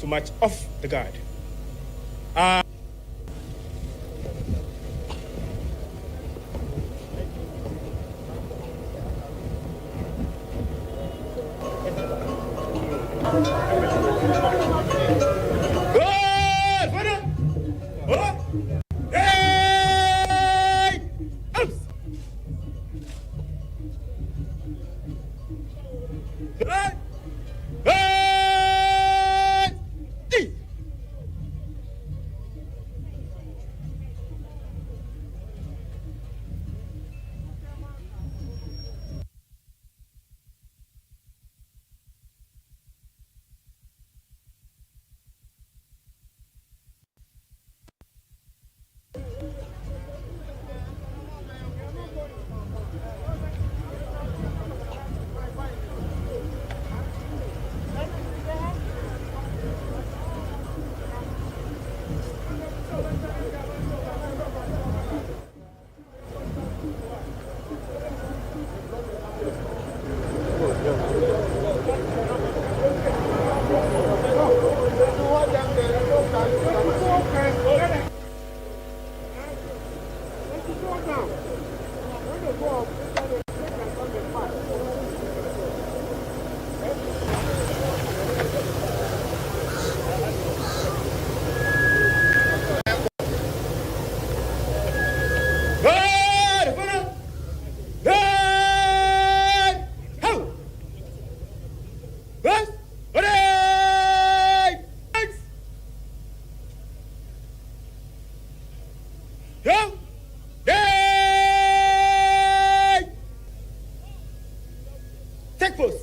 to march off the guard. Take post.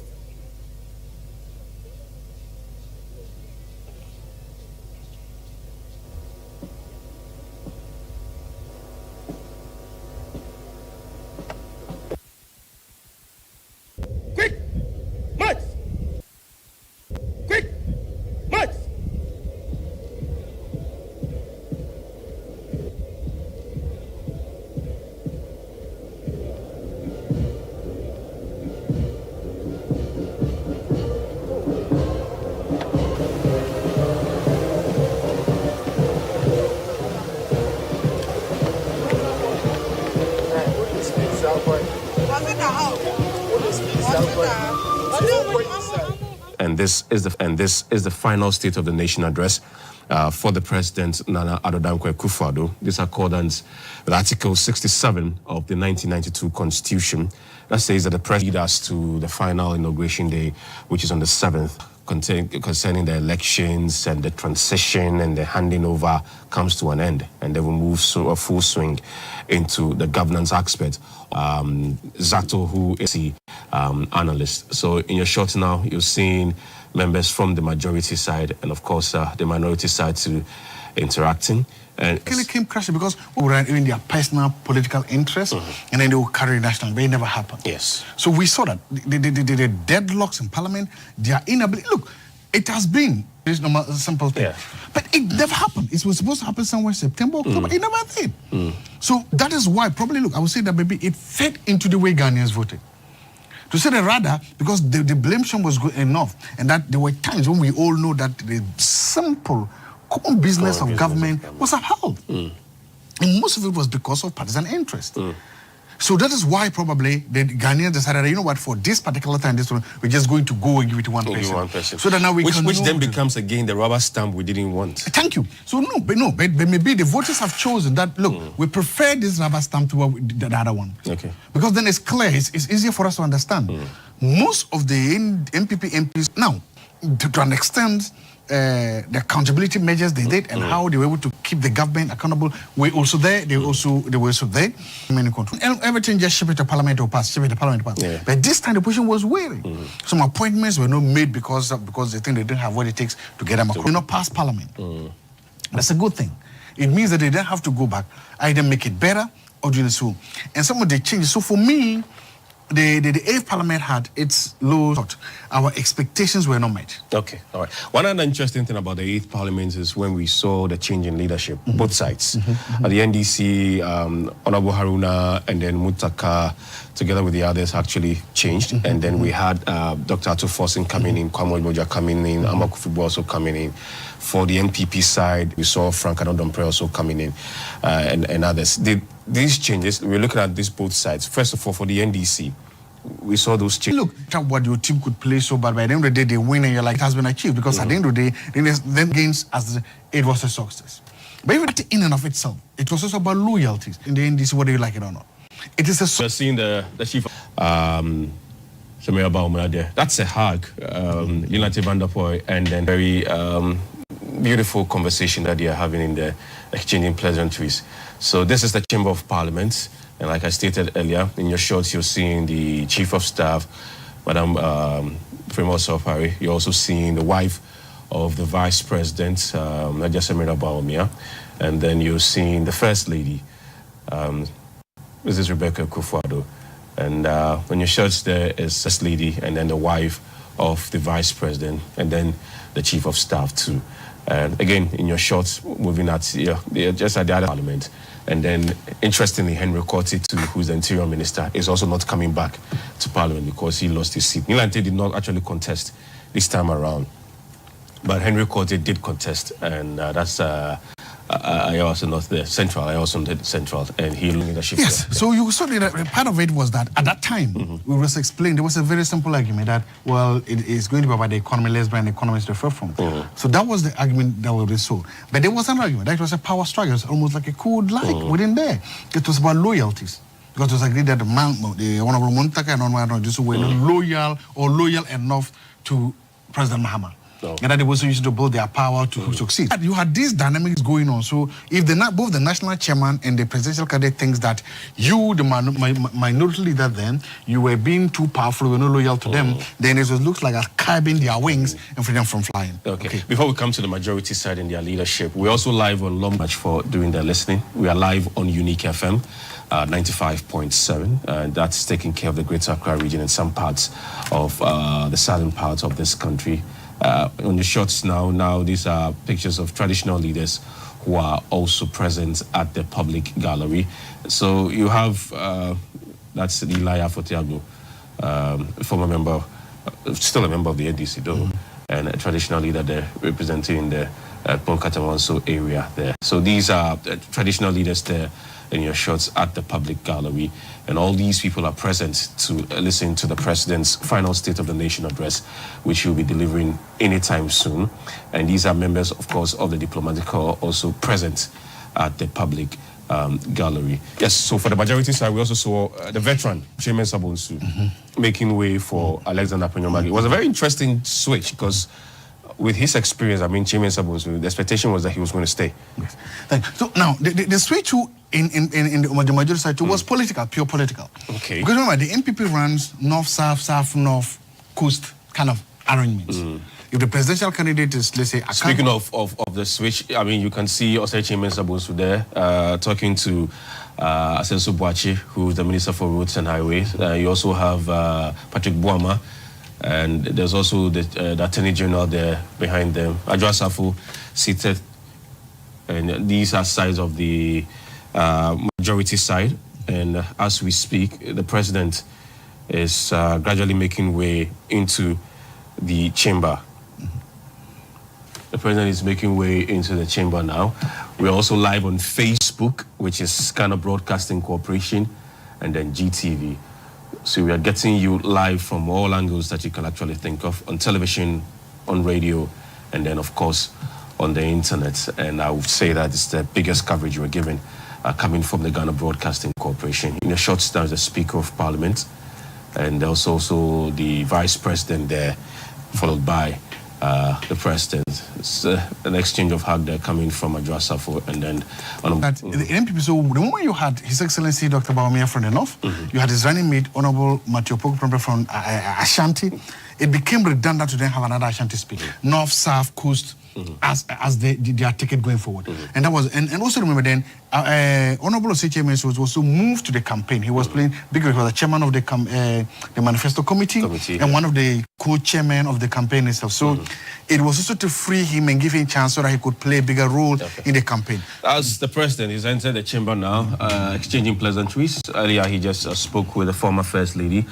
Quick, march. Quick, march. And this is the final State of the Nation address for the President Nana Addo Akufo-Addo. This accordance with Article 67 of the 1992 Constitution that says that the President leads us to the final inauguration day, which is on the 7th, concerning the elections and the transition and the handing over comes to an end, and then we move a full swing into the governance aspect. Zato, who is the analyst. So in your shot now, you're seeing members from the majority side and, of course, the minority side to interacting. And it came crashing because we were in their personal political interests, and then they will carry national, but it never happened. Yes. So we saw that the deadlocks in parliament, their inability. Look, it has been this normal simple thing, but it never happened. It was supposed to happen somewhere September, October. It never did. So that is why probably, look, I would say that maybe it fed into the way Ghanaians voted. To say that rather, because the blame shame was good enough, and that there were times when we all know that the simple common business of government was upheld. And most of it was because of partisan interest. So that is why probably the Ghanaians decided, you know what, for this particular time, this one, we're just going to go and give it to one person. So that now we which then becomes again the rubber stamp we didn't want. Thank you. So but maybe the voters have chosen that, look, we prefer this rubber stamp to the other one. Okay. Because then it's clear, it's easier for us to understand. Most of the MPP MPs, now, to an extent, the accountability measures they did and how they were able to keep the government accountable were also there. They were also there. Everything just ship it to parliament or pass, ship it to parliament or pass. Yeah. But this time the position was wavering. Some appointments were not made because they think they didn't have what it takes to get them across. Not pass parliament. That's a good thing. It means that they don't have to go back, either make it better or do it so. And some of the changes. So for me, the 8th Parliament had its low thought. Our expectations were not met. Okay, all right. One other interesting thing about the 8th Parliament is when we saw the change in leadership, both sides. At the NDC, Honorable Haruna and then Mutaka, together with the others, actually changed. And then we had Dr. Atufo-Addo coming in, Kwame Boja coming in, Akufo-Addo also coming in. For the NPP side, we saw Frank Prez also coming in, and others. These changes, we're looking at these both sides. First of all, for the NDC, we saw those changes. Look at what your team could play so bad. By the end of the day, they win, and you're like, it has been achieved. Because at the end of the day, then gains as it was a success. But even in and of itself, it was also about loyalties. In the NDC, whether you like it or not. It is a... We're seeing the chief... That's a hug. United Vanderpoy, and then very beautiful conversation that they are having in there, exchanging pleasantries. So this is the Chamber of Parliament. And like I stated earlier, in your shots, you're seeing the Chief of Staff, Madam Fremont Sofari. You're also seeing the wife of the Vice President, Nadia Semira Baomia. And then you're seeing the First Lady, Mrs. Rebecca Akufo-Addo. And on your shots there is First Lady, and then the wife of the Vice President, and then the Chief of Staff too. And again, in your shots, moving at just at the other Parliament. And then, interestingly, Henry Korte, too, who's the Interior Minister, is also not coming back to Parliament because he lost his seat. Nilante did not actually contest this time around, but Henry Korte did contest, and that's I also not the Central. I also did Central, and he leadership. Yes. There. So you saw that part of it was that at that time we was explained there was a very simple argument that it is going to be about the economy. Let's bring the economy to the forefront. So that was the argument that was sold. But there was an argument that it was a power struggle. It was almost like a code within there. It was about loyalties. Because it was agreed that the Honorable Muntaka and Honorable just were not loyal enough to President Mahama. And that they also used to build their power to succeed. You had these dynamics going on. So if both the national chairman and the presidential candidate thinks that you, the minority leader then, you were being too powerful, you were not loyal to them, then it looks like a curbing their wings and freedom from flying. Okay. Before we come to the majority side in their leadership, we're also live on Much for doing their listening. We are live on Unique FM. 95.7, that's taking care of the Greater Accra region and some parts of the southern part of this country. On the shots now these are pictures of traditional leaders who are also present at the public gallery. So you have, that's Eli Afotiago, former member, still a member of the NDC though, and a traditional leader there representing the Ponkatawanso area there. So these are traditional leaders there in your shots at the public gallery, and all these people are present to listen to the President's final State of the Nation address, which he'll be delivering anytime soon. And these are members, of course, of the diplomatic corps also present at the public gallery. Yes, so for the majority side, we also saw the veteran, Chairman Sabonsu, making way for Alexander Penyomagi. It was a very interesting switch because with his experience, I mean, Chairman Sabonsu, the expectation was that he was going to stay. Yes. So now, the switch in the majority side was political, pure political. Okay. Because remember, the MPP runs north-south, south-north, coast kind of arrangements. If the presidential candidate is, let's say... Speaking of the switch, I mean, you can see also Chairman Sabonsu there talking to Asenso Boachi, who's the Minister for Roads and Highways. You also have Patrick Boama, and there's also the Attorney General there behind them. Adjoa Safo seated, and these are sides of the majority side. And as we speak, the President is gradually making way into the chamber. The President is making way into the chamber now. We're also live on Facebook, which is Scanner Broadcasting Corporation, and then GTV. So we are getting you live from all angles that you can actually think of, on television, on radio, and then, of course, on the internet. And I would say that it's the biggest coverage we're giving coming from the Ghana Broadcasting Corporation. In a short time, the Speaker of Parliament, and there's also the Vice President there, followed by the President. It's an exchange of hug there coming from Adjoa Safo, and then... the MPP, so the moment you had His Excellency Dr. Baumia from the North, you had his running mate, Honorable Matthew Poku from Ashanti, it became redundant to then have another Ashanti speak. North, South, Coast, as their ticket going forward. And that was, and also remember then, Honorable Osei was also moved to the campaign. He was playing, because he was the chairman of the manifesto committee and one of the co-chairmen of the campaign itself. So it was also to free him and give him a chance so that he could play a bigger role in the campaign. As the president, he's entered the chamber now, exchanging pleasantries. Earlier, he just spoke with the former First Lady,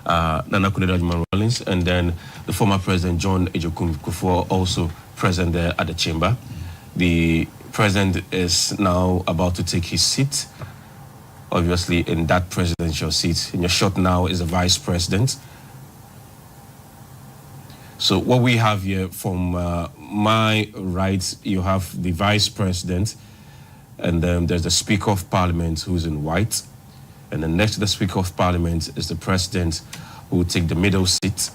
Nana Akufo-Addo, and then the former President John Akufo-Addo also present there at the chamber. The president is now about to take his seat. Obviously, in that presidential seat, in your shot now is the vice president. So what we have here from my right, you have the vice president, and then there's the Speaker of Parliament who's in white. And then next to the Speaker of Parliament is the president who will take the middle seat.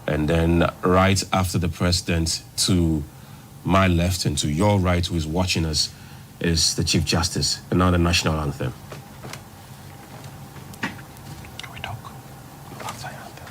And then right after the president, to my left and to your right, who is watching us, is the Chief Justice, and now the national anthem. Can we talk? Outside anthem.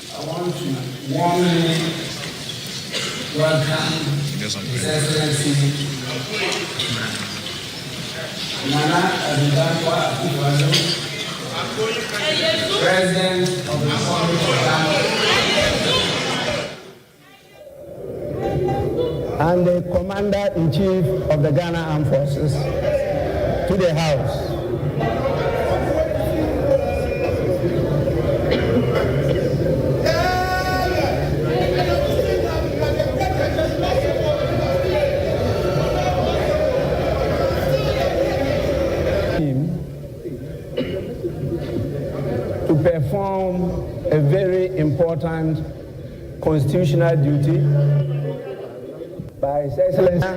I want to warmly welcome His Excellency Nana Akufo-Addo, President of the Republic of Ghana, and the Commander-in-Chief of the Ghana Armed Forces to the House. To perform a very important constitutional duty by His Excellency.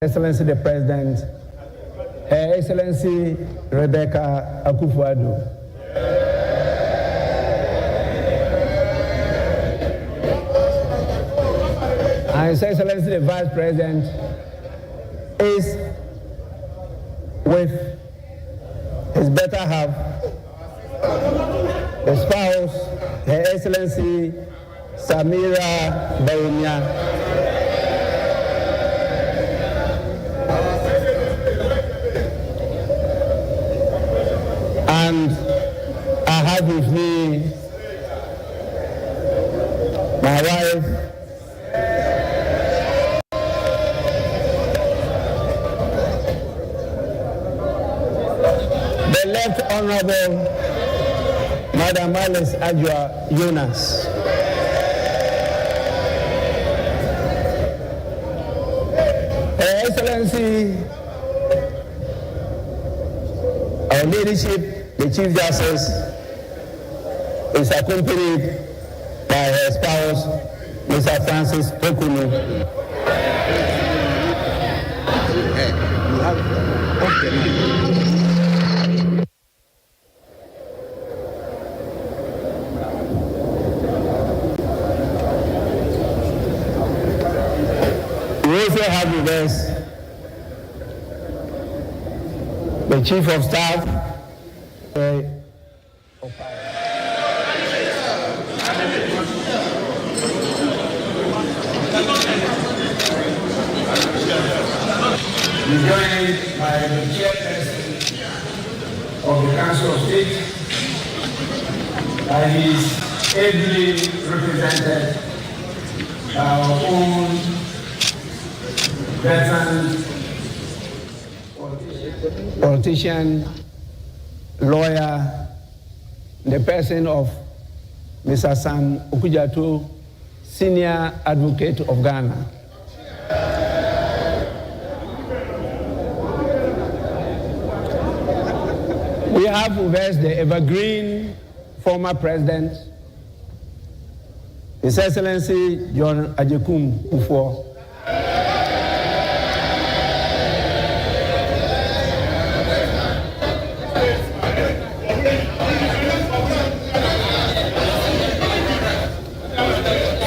Excellency the President, Her Excellency Rebecca Akufo-Addo. I His Excellency the Vice President is with his better half, the spouse, Her Excellency Samira Baumia. And I have with me my wife, the Left Honorable Madam Alice Ajua Jonas. Her Excellency, our leadership, the Chief Justice, is accompanied by her spouse, Mr. Francis Okunu. We also have with us the Chief of Staff, joined by the chairperson of the Council of State, by his ably represented our own veteran politician, lawyer, the person of Mr. Sam Okudzato, Senior Advocate of Ghana. We have with us the evergreen former president, His Excellency John Ajekum Kufuor.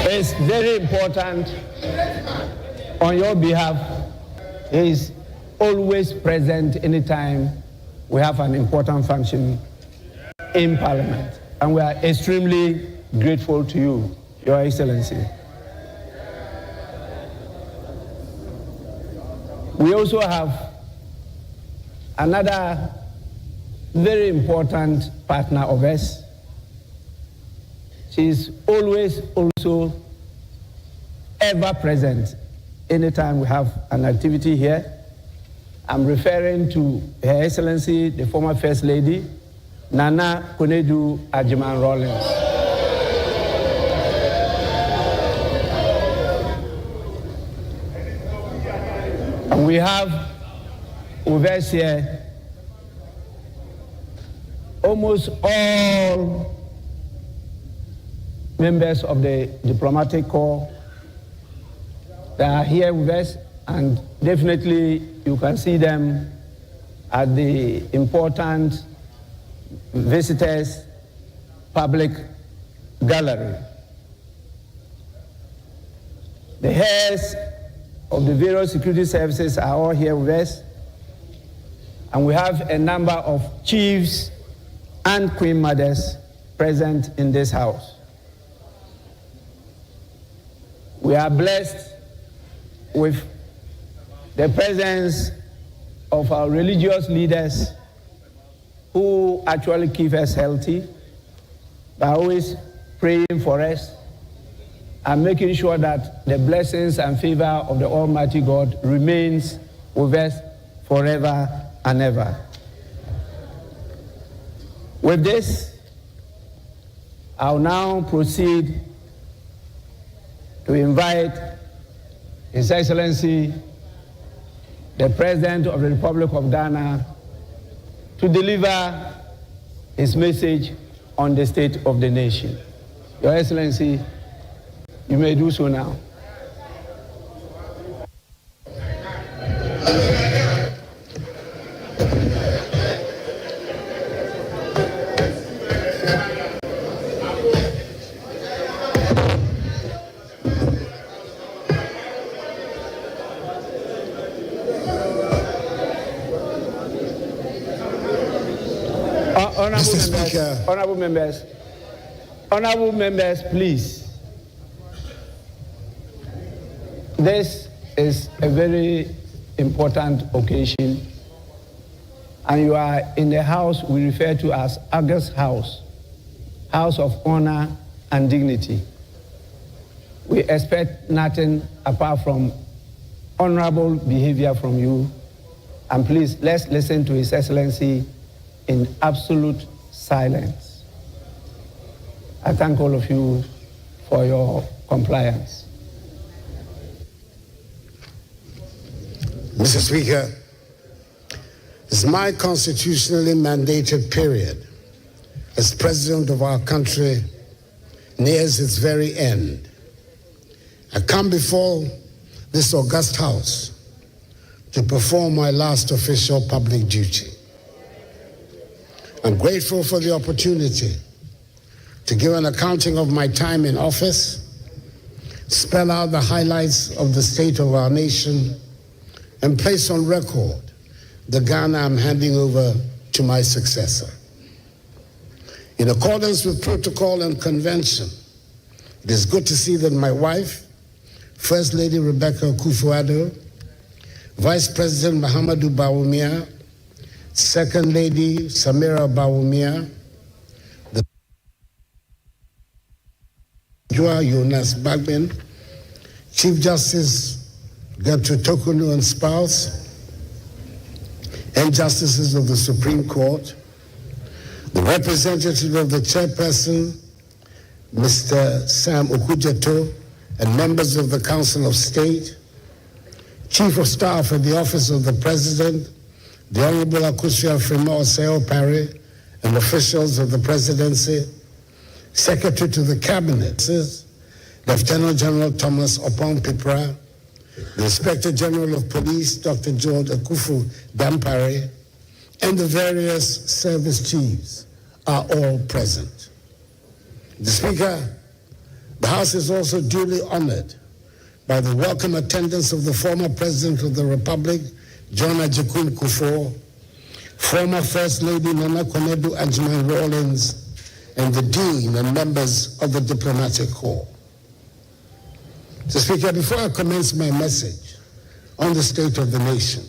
It's very important on your behalf. He is always present anytime we have an important function in Parliament. And we are extremely grateful to you, Your Excellency. We also have another very important partner of us. She is always also ever present anytime we have an activity here. I'm referring to Her Excellency, the former First Lady, Nana Konadu Agyeman-Rawlings. And we have with us here almost all members of the diplomatic corps that are here with us, and definitely you can see them at the important visitors public gallery. The heads of the various security services are all here with us, and we have a number of chiefs and queen mothers present in this house. We are blessed with the presence of our religious leaders who actually keep us healthy by always praying for us and making sure that the blessings and favor of the Almighty God remains with us forever and ever. With this, I'll now proceed to invite His Excellency, the President of the Republic of Ghana, to deliver his message on the state of the nation. Your Excellency, you may do so now. Honorable members, please. This is a very important occasion, and you are in the house we refer to as August House, House of Honor and Dignity. We expect nothing apart from honorable behavior from you, and please, let's listen to His Excellency in absolute silence. I thank all of you for your compliance. Mr. Speaker, as my constitutionally mandated period as President of our country nears its very end, I come before this august House to perform my last official public duty. I'm grateful for the opportunity to give an accounting of my time in office, spell out the highlights of the state of our nation, and place on record the Ghana I'm handing over to my successor. In accordance with protocol and convention, it is good to see that my wife, First Lady Rebecca Akufo-Addo, Vice President Mahamadou Bawumia, Second Lady Samira Bawumia, the Joa Jonas Bagbin, Chief Justice Gertrude Tokunu and spouse, and Justices of the Supreme Court, the representative of the Chairperson, Mr. Sam Okujeto, and members of the Council of State, Chief of Staff at the Office of the President, the Honorable Akosua-Afrima Oseo Parry, and officials of the Presidency, Secretary to the Cabinet, Lieutenant General Thomas Opon-Pipra, the Inspector General of Police, Dr. George Akufo-Dampare, and the various service chiefs are all present. The Speaker, the House is also duly honored by the welcome attendance of the former President of the Republic, John Ajikun Kufuor, former First Lady Nana Konadu Agyemang-Rawlings, and the Dean and members of the Diplomatic Corps. Mr. Speaker, before I commence my message on the state of the nation,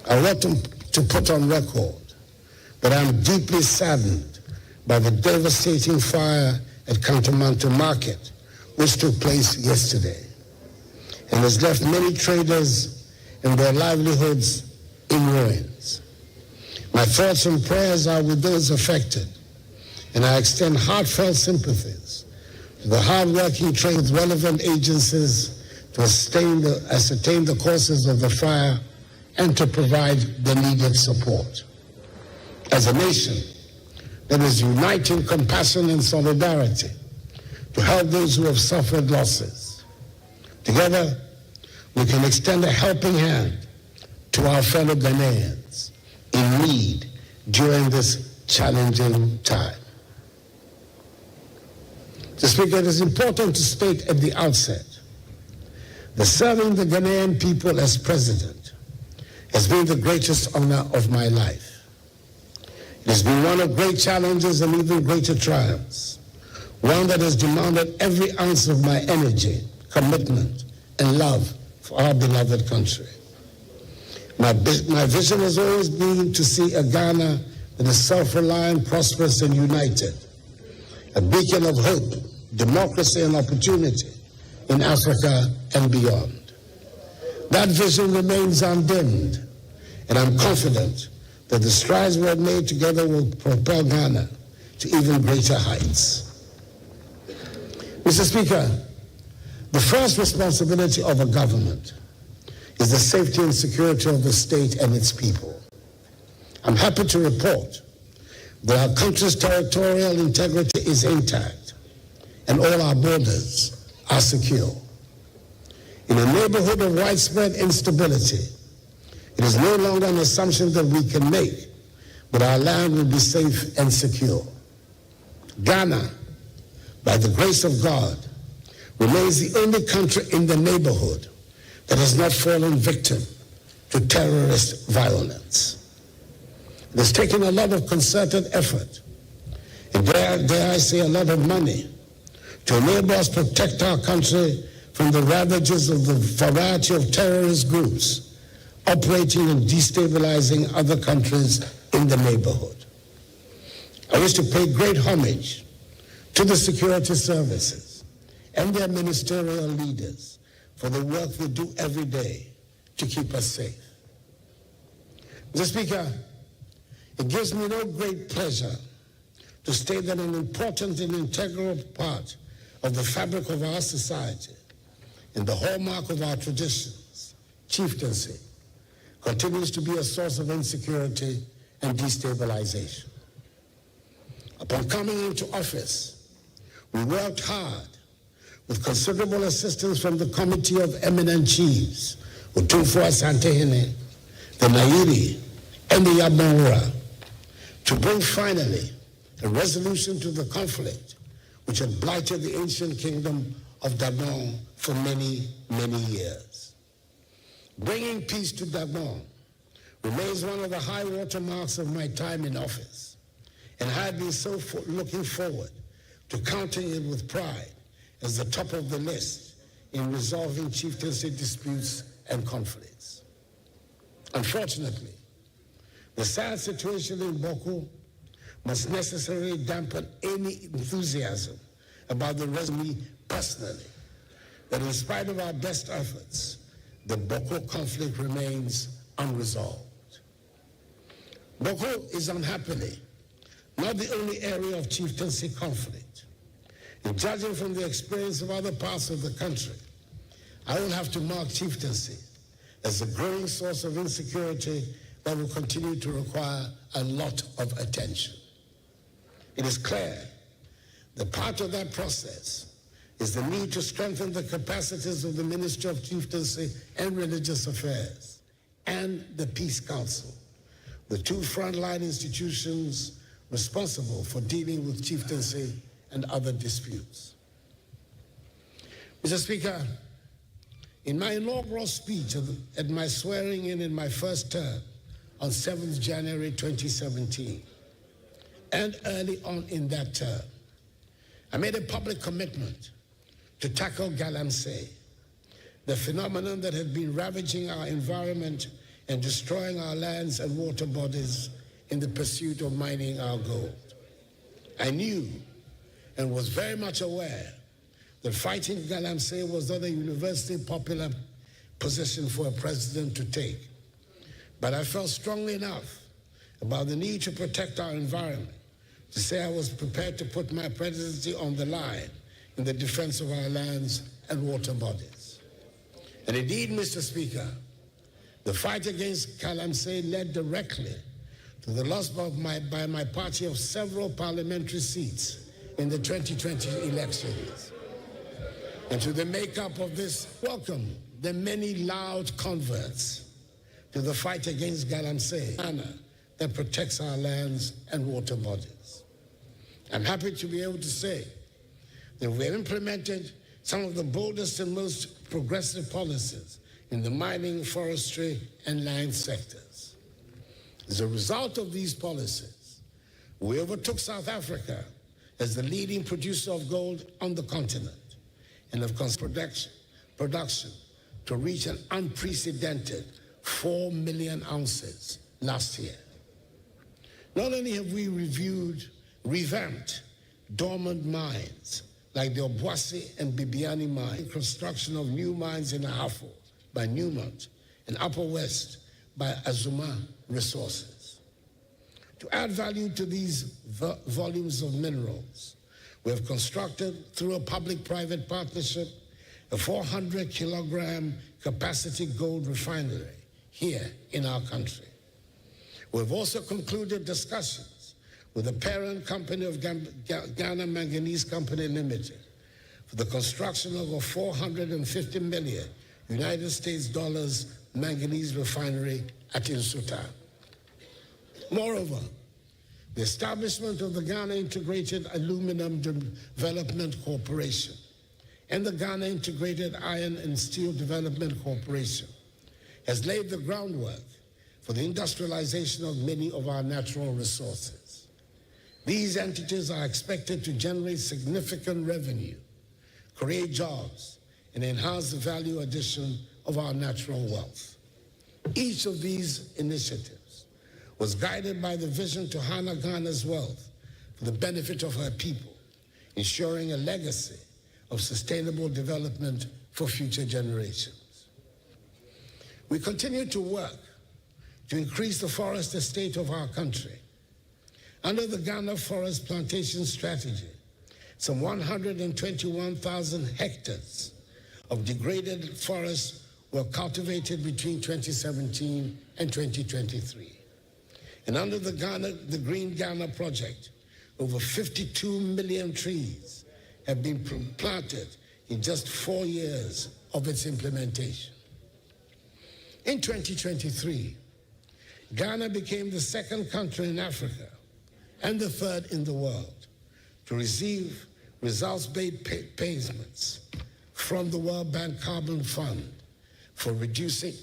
I want to put on record that I am deeply saddened by the devastating fire at Kantomanto Market, which took place yesterday, and has left many traders and their livelihoods in ruins. My thoughts and prayers are with those affected, and I extend heartfelt sympathies to the hard-working trade with relevant agencies to ascertain the causes of the fire and to provide the needed support. As a nation that is uniting compassion and solidarity to help those who have suffered losses, together we can extend a helping hand to our fellow Ghanaians in need during this challenging time. Mr. Speaker, it is important to state at the outset that serving the Ghanaian people as president has been the greatest honor of my life. It has been one of great challenges and even greater triumphs, one that has demanded every ounce of my energy, commitment, and love for our beloved country. My vision has always been to see a Ghana that is self-reliant, prosperous, and united, a beacon of hope, democracy, and opportunity in Africa and beyond. That vision remains undimmed, and I'm confident that the strides we have made together will propel Ghana to even greater heights. Mr. Speaker, the first responsibility of a government is the safety and security of the state and its people. I'm happy to report that our country's territorial integrity is intact and all our borders are secure. In a neighborhood of widespread instability, it is no longer an assumption that we can make that our land will be safe and secure. Ghana, by the grace of God, remains the only country in the neighborhood that has not fallen victim to terrorist violence. It has taken a lot of concerted effort, and dare I say a lot of money, to enable us to protect our country from the ravages of the variety of terrorist groups operating and destabilizing other countries in the neighborhood. I wish to pay great homage to the security services and their ministerial leaders for the work they do every day to keep us safe. Mr. Speaker, it gives me no great pleasure to state that an important and integral part of the fabric of our society and the hallmark of our traditions, chieftaincy, continues to be a source of insecurity and destabilization. Upon coming into office, we worked hard with considerable assistance from the Committee of Eminent Chiefs, Akufo-Addo, the Nairi, and the Yabonra, to bring finally a resolution to the conflict which had blighted the ancient kingdom of Gabon for many, many years. Bringing peace to Gabon remains one of the high watermarks of my time in office, and I had been so looking forward to counting it with pride as the top of the list in resolving chieftaincy disputes and conflicts. Unfortunately, the sad situation in Boko must necessarily dampen any enthusiasm about the resolution personally, that in spite of our best efforts, the Boko conflict remains unresolved. Boko is unhappily not the only area of chieftaincy conflict. And judging from the experience of other parts of the country, I will have to mark chieftaincy as a growing source of insecurity that will continue to require a lot of attention. It is clear that part of that process is the need to strengthen the capacities of the Ministry of Chieftaincy and Religious Affairs and the Peace Council, the two frontline institutions responsible for dealing with chieftaincy and other disputes. Mr. Speaker, in my inaugural speech at my swearing in my first term on 7th January 2017, and early on in that term, I made a public commitment to tackle galamsey, the phenomenon that had been ravaging our environment and destroying our lands and water bodies in the pursuit of mining our gold. I knew and was very much aware that fighting galamsey was not a universally popular position for a president to take. But I felt strongly enough about the need to protect our environment to say I was prepared to put my presidency on the line in the defense of our lands and water bodies. And indeed, Mr. Speaker, the fight against galamsey led directly to the loss by my party of several parliamentary seats in the 2020 elections. And to the makeup of this, welcome the many loud converts to the fight against galamsey, that protects our lands and water bodies. I'm happy to be able to say that we have implemented some of the boldest and most progressive policies in the mining, forestry, and land sectors. As a result of these policies, we overtook South Africa as the leading producer of gold on the continent and have production to reach an unprecedented 4 million ounces last year. Not only have we revamped dormant mines like the Obuasi and Bibiani mine, construction of new mines in Ahafo by Newmont and Upper West by Azuma Resources. To add value to these volumes of minerals, we have constructed, through a public-private partnership, a 400-kilogram capacity gold refinery here in our country. We've also concluded discussions with the parent company of Ghana Manganese Company Limited for the construction of a 450 million United States dollars manganese refinery at Nsuta. Moreover, the establishment of the Ghana Integrated Aluminum Development Corporation and the Ghana Integrated Iron and Steel Development Corporation has laid the groundwork for the industrialization of many of our natural resources. These entities are expected to generate significant revenue, create jobs, and enhance the value addition of our natural wealth. Each of these initiatives was guided by the vision to harness Ghana's wealth for the benefit of her people, ensuring a legacy of sustainable development for future generations. We continue to work to increase the forest estate of our country. Under the Ghana Forest Plantation Strategy, some 121,000 hectares of degraded forests were cultivated between 2017 and 2023. And under the Green Ghana Project, over 52 million trees have been planted in just 4 years of its implementation. In 2023, Ghana became the second country in Africa and the third in the world to receive results-based payments from the World Bank Carbon Fund for reducing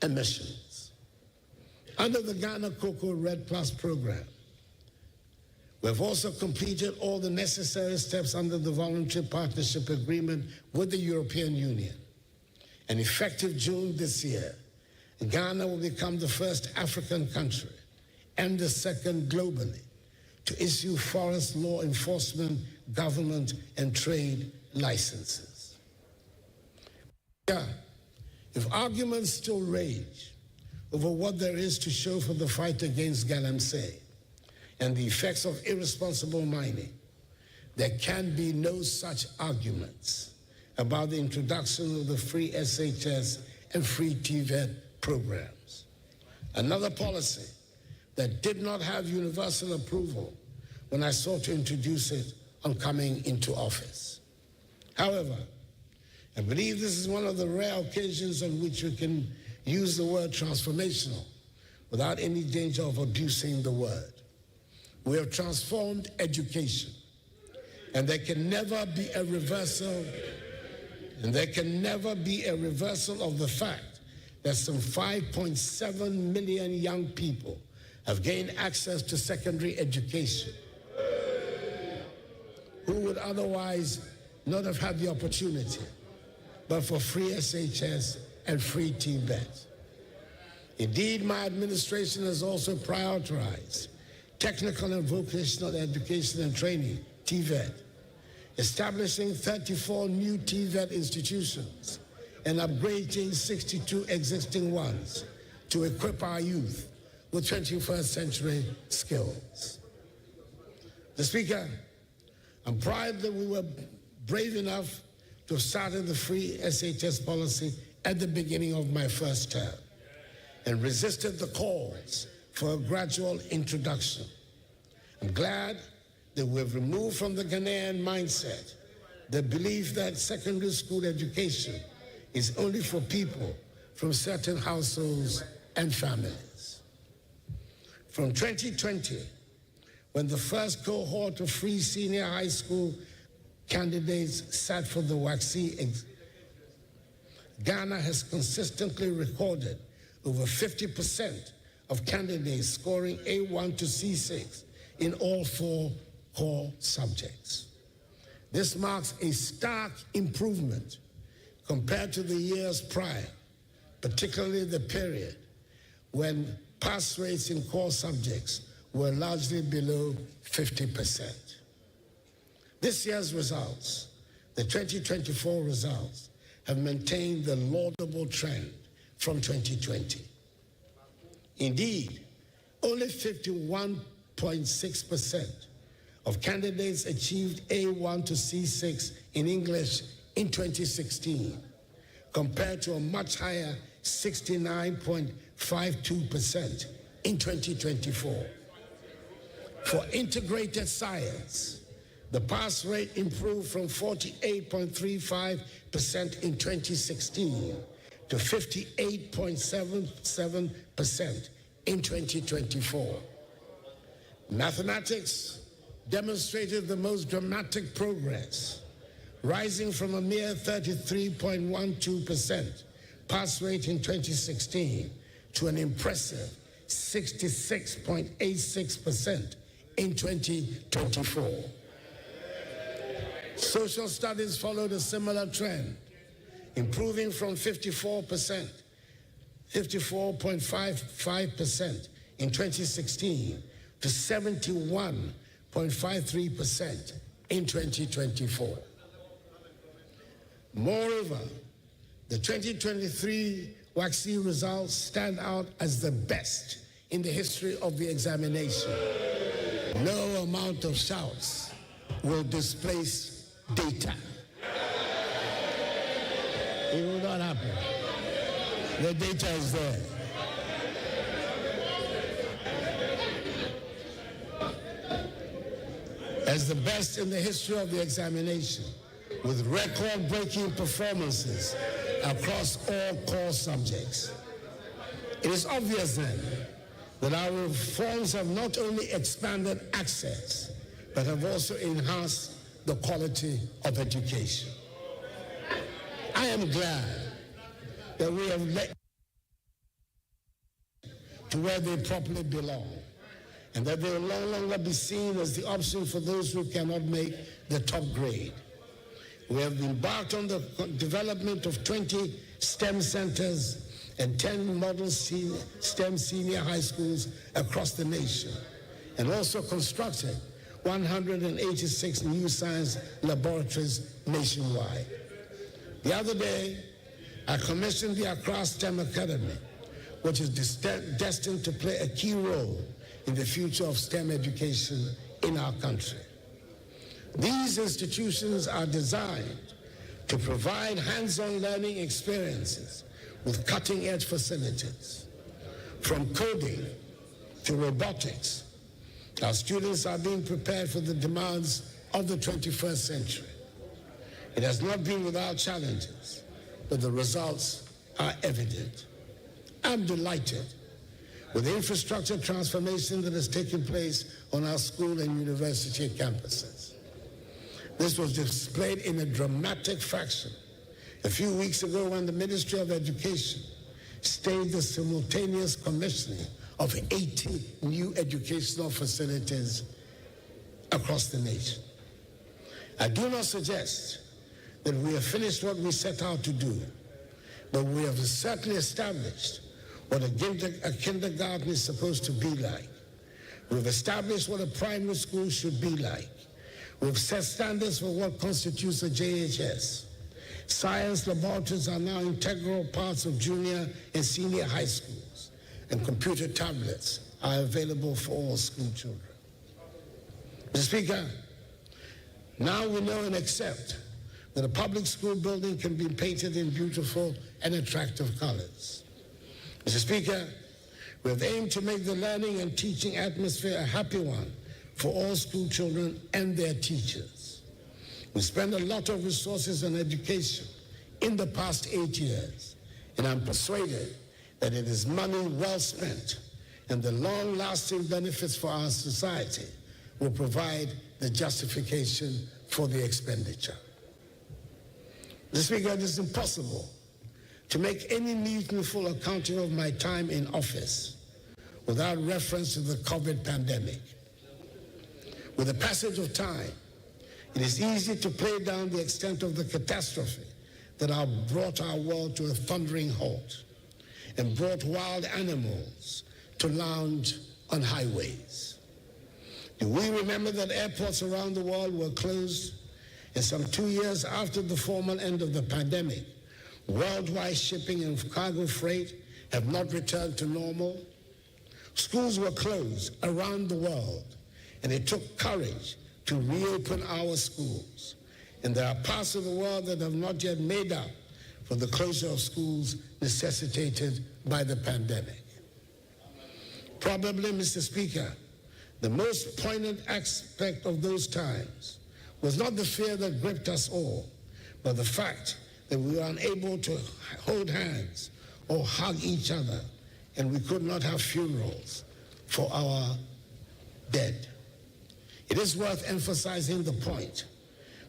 emissions. Under the Ghana Cocoa Red Plus program, we have also completed all the necessary steps under the voluntary partnership agreement with the European Union. And effective June this year, Ghana will become the first African country and the second globally to issue forest law enforcement, government, and trade licenses. If arguments still rage over what there is to show for the fight against galamsey and the effects of irresponsible mining, there can be no such arguments about the introduction of the free SHS and free TVET programs. Another policy that did not have universal approval when I sought to introduce it on coming into office. However, I believe this is one of the rare occasions on which we can use the word transformational without any danger of abusing the word. We have transformed education, and there can never be a reversal, of the fact that some 5.7 million young people have gained access to secondary education who would otherwise not have had the opportunity but for free SHS and free TVET. Indeed, my administration has also prioritized technical and vocational education and training, TVET, establishing 34 new TVET institutions and upgrading 62 existing ones to equip our youth with 21st century skills. Mr. Speaker, I'm proud that we were brave enough to have started the free SHS policy at the beginning of my first term and resisted the calls for a gradual introduction. I'm glad that we've removed from the Ghanaian mindset the belief that secondary school education is only for people from certain households and families. From 2020, when the first cohort of free senior high school candidates sat for the WACC, Ghana has consistently recorded over 50% of candidates scoring A1 to C6 in all 4 core subjects. This marks a stark improvement compared to the years prior, particularly the period when pass rates in core subjects were largely below 50%. This year's results, the 2024 results, have maintained the laudable trend from 2020. Indeed, only 51.6% of candidates achieved A1 to C6 in English in 2016, compared to a much higher 69.52% in 2024. For integrated science, the pass rate improved from 48.35% in 2016 to 58.77% in 2024. Mathematics demonstrated the most dramatic progress, rising from a mere 33.12% pass rate in 2016 to an impressive 66.86% in 2024. Social studies followed a similar trend, improving from 54.55% in 2016 to 71.53% in 2024. Moreover, the 2023 WACC results stand out as the best in the history of the examination. No amount of shouts will displace data. It will not happen. The data is there. As the best in the history of the examination, with record-breaking performances across all core subjects. It is obvious then that our reforms have not only expanded access, but have also enhanced the quality of education. I am glad that we have led to where they properly belong, and that they will no longer be seen as the option for those who cannot make the top grade. We have embarked on the development of 20 STEM centers and 10 model STEM senior high schools across the nation, and also constructed 186 new science laboratories nationwide. The other day, I commissioned the Accra STEM Academy, which is destined to play a key role in the future of STEM education in our country. These institutions are designed to provide hands-on learning experiences with cutting-edge facilities. From coding to robotics, our students are being prepared for the demands of the 21st century. It has not been without challenges, but the results are evident. I'm delighted with the infrastructure transformation that has taken place on our school and university campuses. This was displayed in a dramatic fashion a few weeks ago when the Ministry of Education staged the simultaneous commissioning of 80 new educational facilities across the nation. I do not suggest that we have finished what we set out to do, but we have certainly established what a kindergarten is supposed to be like. We've established what a primary school should be like. We've set standards for what constitutes a JHS. Science laboratories are now integral parts of junior and senior high schools, and computer tablets are available for all school children. Mr. Speaker, now we know and accept that a public school building can be painted in beautiful and attractive colors. Mr. Speaker, we have aimed to make the learning and teaching atmosphere a happy one for all school children and their teachers. We spend a lot of resources on education in the past 8 years, and I'm persuaded that it is money well spent, and the long-lasting benefits for our society will provide the justification for the expenditure. Mr. Speaker, it is impossible to make any meaningful accounting of my time in office without reference to the COVID pandemic. With the passage of time, it is easy to play down the extent of the catastrophe that brought our world to a thundering halt and brought wild animals to lounge on highways. Do we remember that airports around the world were closed, and some 2 years after the formal end of the pandemic, worldwide shipping and cargo freight have not returned to normal? Schools were closed around the world, and it took courage to reopen our schools. And there are parts of the world that have not yet made up for the closure of schools necessitated by the pandemic. Probably, Mr. Speaker, the most poignant aspect of those times was not the fear that gripped us all, but the fact that we were unable to hold hands or hug each other, and we could not have funerals for our dead. It is worth emphasizing the point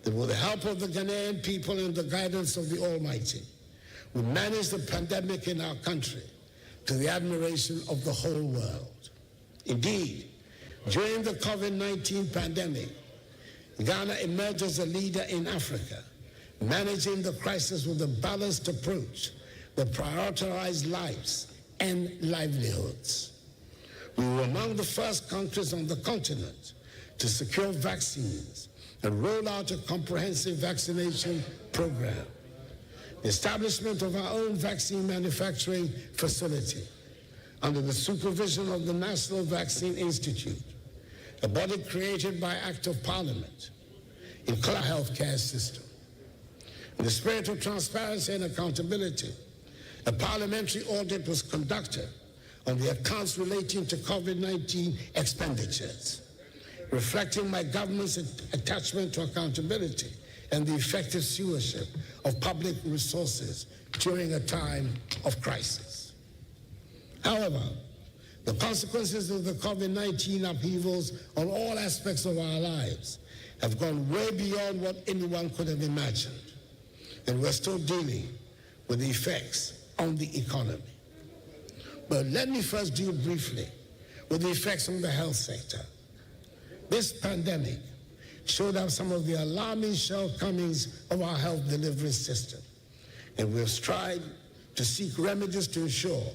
that with the help of the Ghanaian people and the guidance of the Almighty, we managed the pandemic in our country to the admiration of the whole world. Indeed, during the COVID-19 pandemic, Ghana emerged as a leader in Africa, managing the crisis with a balanced approach that prioritized lives and livelihoods. We were among the first countries on the continent to secure vaccines and roll out a comprehensive vaccination program. The establishment of our own vaccine manufacturing facility under the supervision of the National Vaccine Institute, a body created by Act of Parliament, in our healthcare system. In the spirit of transparency and accountability, a parliamentary audit was conducted on the accounts relating to COVID-19 expenditures, reflecting my government's attachment to accountability and the effective stewardship of public resources during a time of crisis. However, the consequences of the COVID-19 upheavals on all aspects of our lives have gone way beyond what anyone could have imagined, and we're still dealing with the effects on the economy. But let me first deal briefly with the effects on the health sector. This pandemic showed up some of the alarming shortcomings of our health delivery system, and we have strived to seek remedies to ensure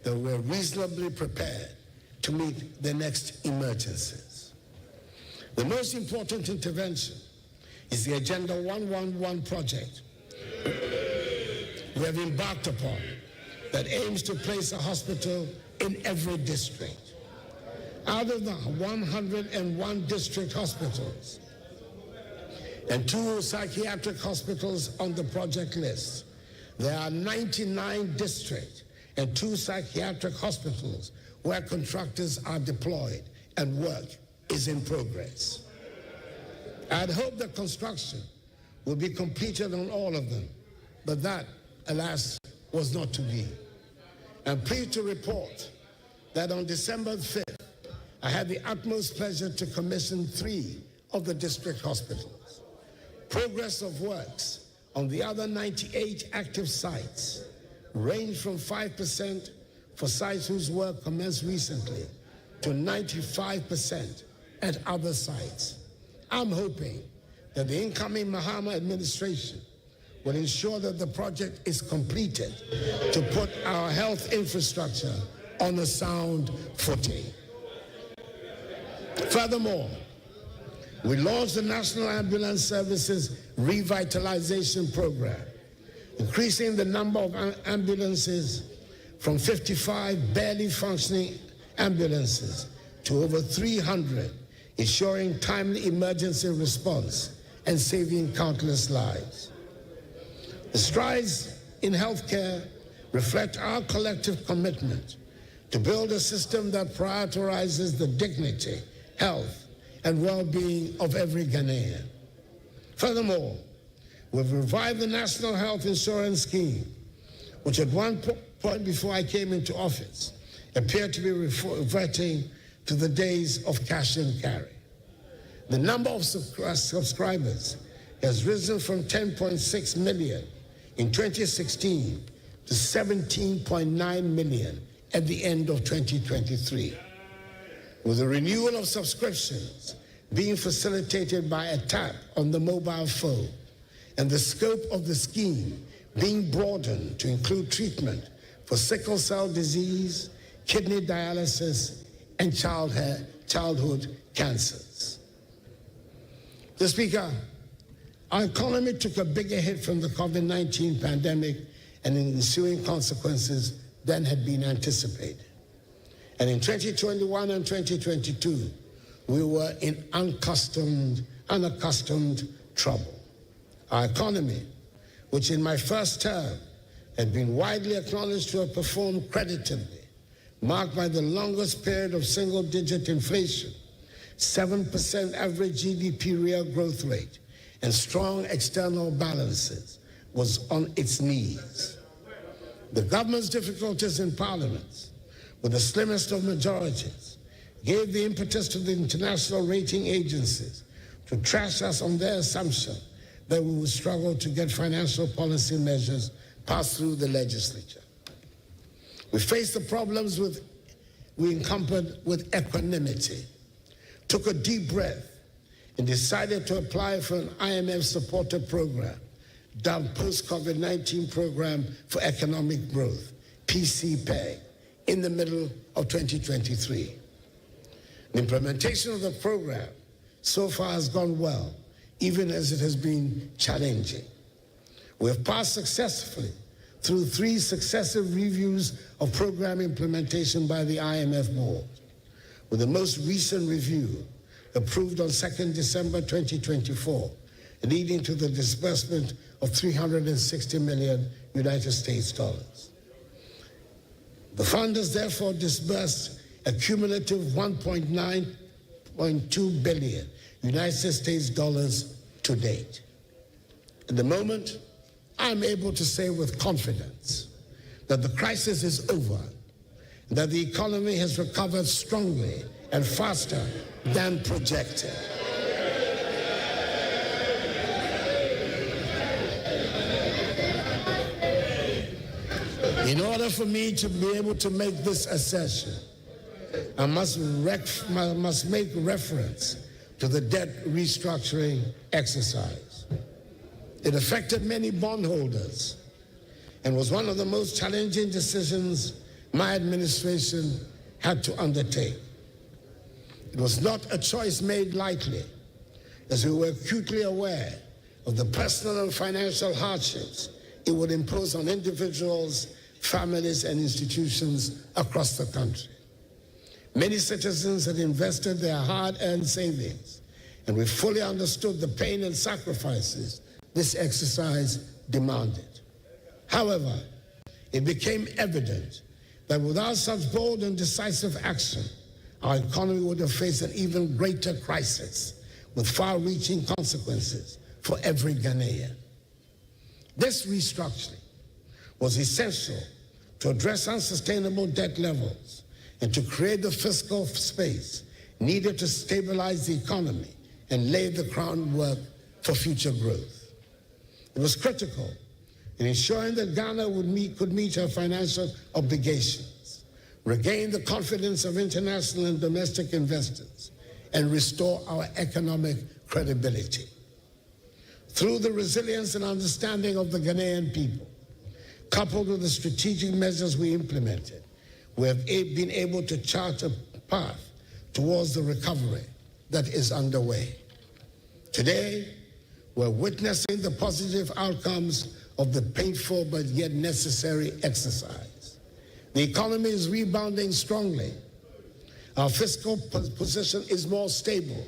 that we're reasonably prepared to meet the next emergencies. The most important intervention is the Agenda 111 project we have embarked upon that aims to place a hospital in every district. Out of the 101 district hospitals and 2 psychiatric hospitals on the project list, there are 99 district and 2 psychiatric hospitals where contractors are deployed and work is in progress. I had hoped that construction would be completed on all of them, but that, alas, was not to be. I'm pleased to report that on December 5th, I had the utmost pleasure to commission 3 of the district hospitals. Progress of works on the other 98 active sites range from 5% for sites whose work commenced recently to 95% at other sites. I'm hoping that the incoming Mahama administration will ensure that the project is completed to put our health infrastructure on a sound footing. Furthermore, we launched the National Ambulance Services Revitalization Program, increasing the number of ambulances from 55 barely functioning ambulances to over 300, ensuring timely emergency response and saving countless lives. The strides in healthcare reflect our collective commitment to build a system that prioritizes the dignity, health, and well-being of every Ghanaian. Furthermore, we've revived the National Health Insurance Scheme, which at one point before I came into office appeared to be reverting to the days of cash and carry. The number of subscribers has risen from 10.6 million in 2016 to 17.9 million at the end of 2023. With the renewal of subscriptions being facilitated by a tap on the mobile phone and the scope of the scheme being broadened to include treatment for sickle cell disease, kidney dialysis, and childhood cancers. Mr. Speaker, our economy took a bigger hit from the COVID-19 pandemic and ensuing consequences than had been anticipated. And in 2021 and 2022, we were in unaccustomed trouble. Our economy, which in my first term had been widely acknowledged to have performed creditably, marked by the longest period of single-digit inflation, 7% average GDP real growth rate, and strong external balances, was on its knees. The government's difficulties in parliament, with the slimmest of majorities, gave the impetus to the international rating agencies to trash us on their assumption that we would struggle to get financial policy measures passed through the legislature. We faced the problems we encountered with equanimity, took a deep breath, and decided to apply for an IMF-supported program, dubbed Post-COVID-19 Program for Economic Growth, PCPEG, in the middle of 2023. The implementation of the program so far has gone well, even as it has been challenging. We have passed successfully through 3 successive reviews of program implementation by the IMF board, with the most recent review approved on 2nd December 2024, leading to the disbursement of $360 million United States dollars. The fund has therefore disbursed a cumulative $1.9 billion United States dollars to date. At the moment, I'm able to say with confidence that the crisis is over, and that the economy has recovered strongly and faster than projected. In order for me to be able to make this assertion, I must make reference to the debt restructuring exercise. It affected many bondholders and was one of the most challenging decisions my administration had to undertake. It was not a choice made lightly, as we were acutely aware of the personal and financial hardships it would impose on individuals, families, and institutions across the country. Many citizens had invested their hard-earned savings, and we fully understood the pain and sacrifices this exercise demanded. However, it became evident that without such bold and decisive action, our economy would have faced an even greater crisis with far-reaching consequences for every Ghanaian. This restructuring was essential to address unsustainable debt levels and to create the fiscal space needed to stabilize the economy and lay the groundwork for future growth. It was critical in ensuring that Ghana could meet her financial obligations, regain the confidence of international and domestic investors, and restore our economic credibility. Through the resilience and understanding of the Ghanaian people, coupled with the strategic measures we implemented, we have been able to chart a path towards the recovery that is underway. Today, we're witnessing the positive outcomes of the painful but yet necessary exercise. The economy is rebounding strongly. Our fiscal position is more stable,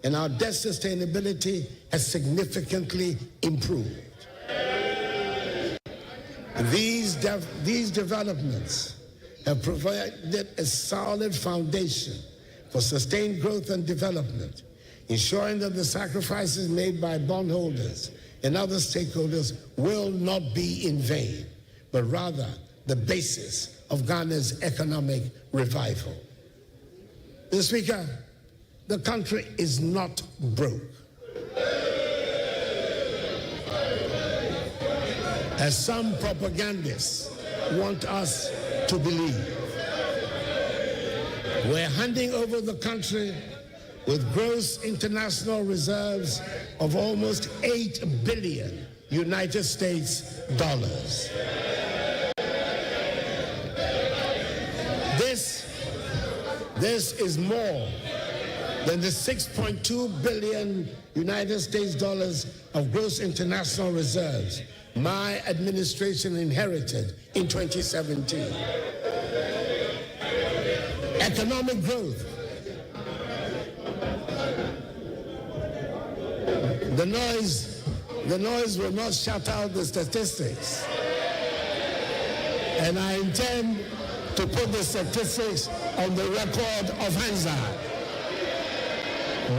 and our debt sustainability has significantly improved. These developments have provided a solid foundation for sustained growth and development, ensuring that the sacrifices made by bondholders and other stakeholders will not be in vain, but rather the basis of Ghana's economic revival. Mr. Speaker, the country is not broke, as some propagandists want us to believe. We're handing over the country with gross international reserves of almost $8 billion United States dollars. This is more than the $6.2 billion United States dollars of gross international reserves my administration inherited in 2017. Economic growth. The noise will not shut out the statistics. And I intend to put the statistics on the record of Hansard,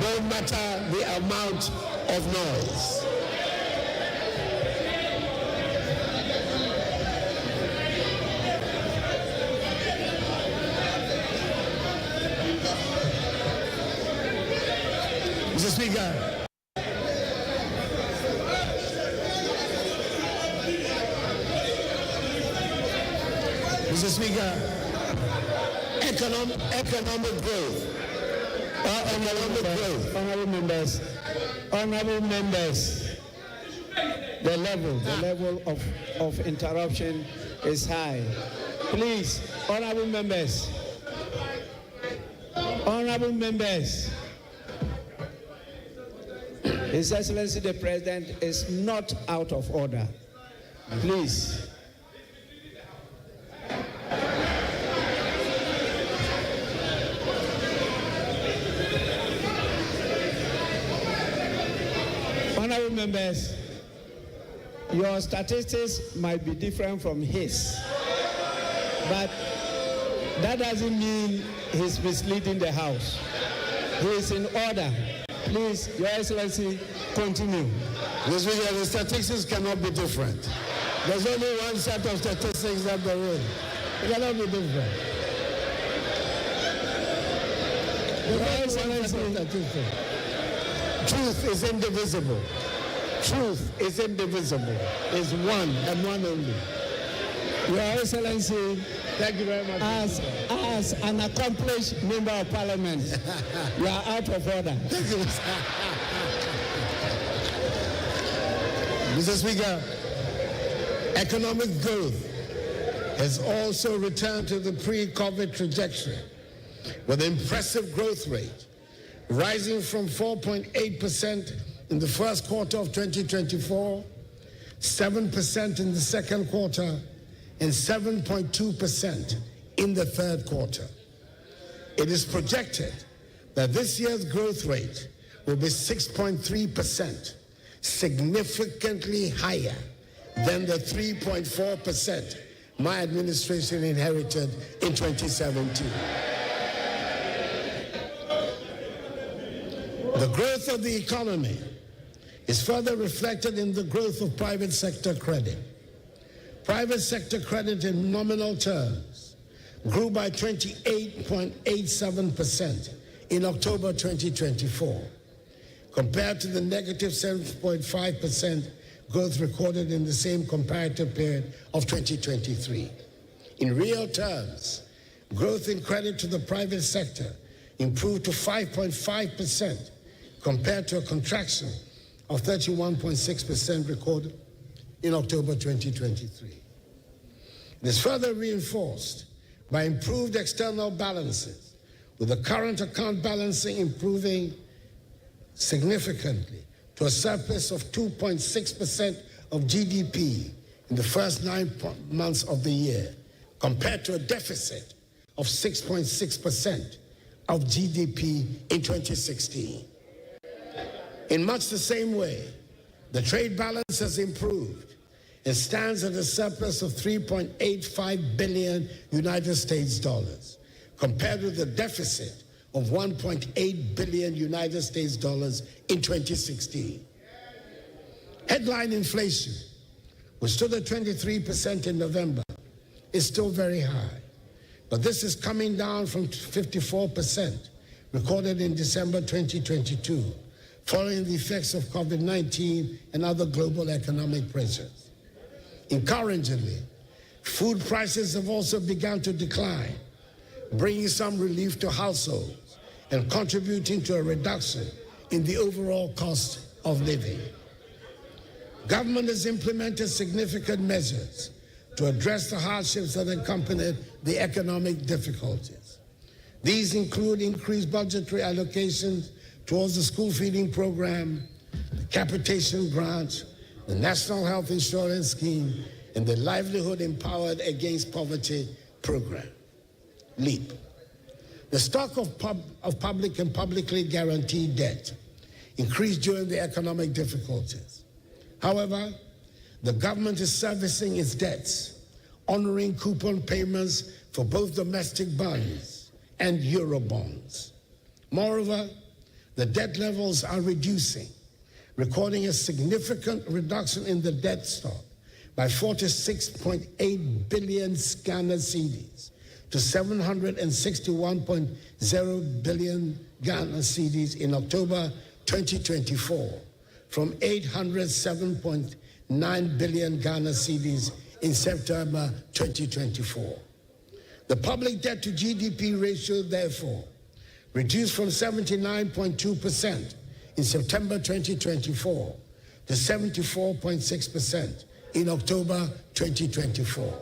no matter the amount of noise. Mr. Speaker, Mr. Speaker, economic growth. Honorable members, the level of interruption is high. Please, honorable members, His Excellency the President is not out of order. Please. Honorable members, your statistics might be different from his, but that doesn't mean he's misleading the House. He is in order. Please, Your Excellency, continue. Mr. Speaker, the statistics cannot be different. There's only one set of statistics that there is. It cannot be different. Your Excellency, truth is indivisible. Truth is indivisible. It's one and one only. Your Excellency, thank you very much. As an accomplished member of Parliament, you are out of order. Thank you, Mr. Speaker, economic growth has also returned to the pre-COVID trajectory with an impressive growth rate rising from 4.8% in the first quarter of 2024, 7% in the second quarter, and 7.2% in the third quarter. It is projected that this year's growth rate will be 6.3%, significantly higher than the 3.4% my administration inherited in 2017. The growth of the economy is further reflected in the growth of private sector credit. Private sector credit in nominal terms grew by 28.87% in October 2024, compared to the negative 7.5% growth recorded in the same comparative period of 2023. In real terms, growth in credit to the private sector improved to 5.5% compared to a contraction of 31.6% recorded in October 2023. It is further reinforced by improved external balances, with the current account balancing improving significantly to a surplus of 2.6% of GDP in the first 9 months of the year, compared to a deficit of 6.6% of GDP in 2016. In much the same way, the trade balance has improved and stands at a surplus of 3.85 billion United States dollars, compared with a deficit of 1.8 billion United States dollars in 2016. Headline inflation, which stood at 23% in November, is still very high, but this is coming down from 54% recorded in December 2022, following the effects of COVID-19 and other global economic pressures. Encouragingly, food prices have also begun to decline, bringing some relief to households and contributing to a reduction in the overall cost of living. Government has implemented significant measures to address the hardships that accompanied the economic difficulties. These include increased budgetary allocations towards the school feeding program, the capitation grant, the National Health Insurance Scheme, and the Livelihood Empowered Against Poverty program, LEAP. The stock of public and publicly guaranteed debt increased during the economic difficulties. However, the government is servicing its debts, honoring coupon payments for both domestic bonds and Euro bonds. Moreover, the debt levels are reducing, recording a significant reduction in the debt stock by 46.8 billion Ghana cedis to 761.0 billion Ghana cedis in October 2024, from 807.9 billion Ghana cedis in September 2024. The public debt to GDP ratio, therefore, reduced from 79.2% in September 2024 to 74.6% in October 2024.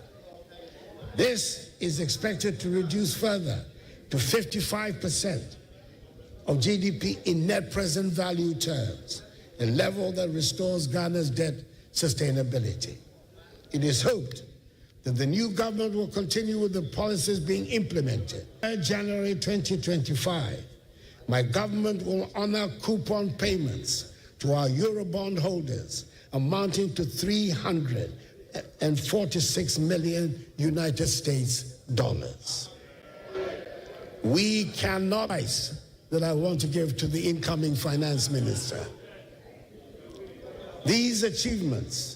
This is expected to reduce further to 55% of GDP in net present value terms, a level that restores Ghana's debt sustainability. It is hoped that the new government will continue with the policies being implemented. In January 2025, my government will honor coupon payments to our Eurobond holders amounting to $346 million United States dollars. We cannot that I want to give to the incoming finance minister. These achievements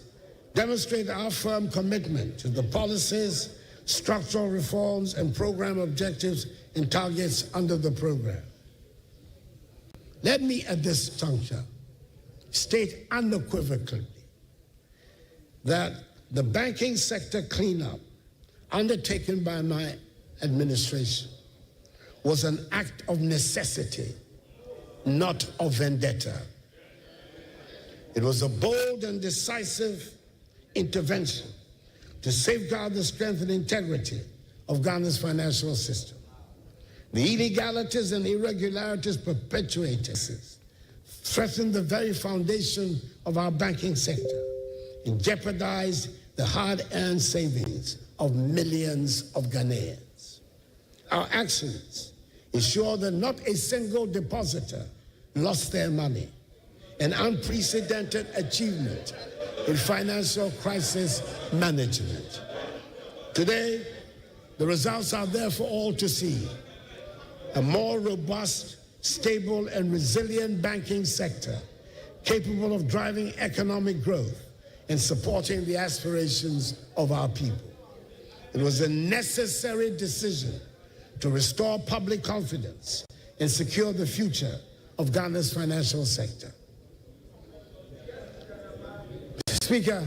demonstrate our firm commitment to the policies, structural reforms, and program objectives and targets under the program. Let me at this juncture state unequivocally that the banking sector cleanup undertaken by my administration was an act of necessity, not of vendetta. It was a bold and decisive intervention to safeguard the strength and integrity of Ghana's financial system. The illegalities and irregularities perpetuated threatened the very foundation of our banking sector and jeopardized the hard-earned savings of millions of Ghanaians. Our actions ensure that not a single depositor lost their money, an unprecedented achievement in financial crisis management. Today, the results are there for all to see. A more robust, stable, and resilient banking sector capable of driving economic growth and supporting the aspirations of our people. It was a necessary decision to restore public confidence and secure the future of Ghana's financial sector. Speaker,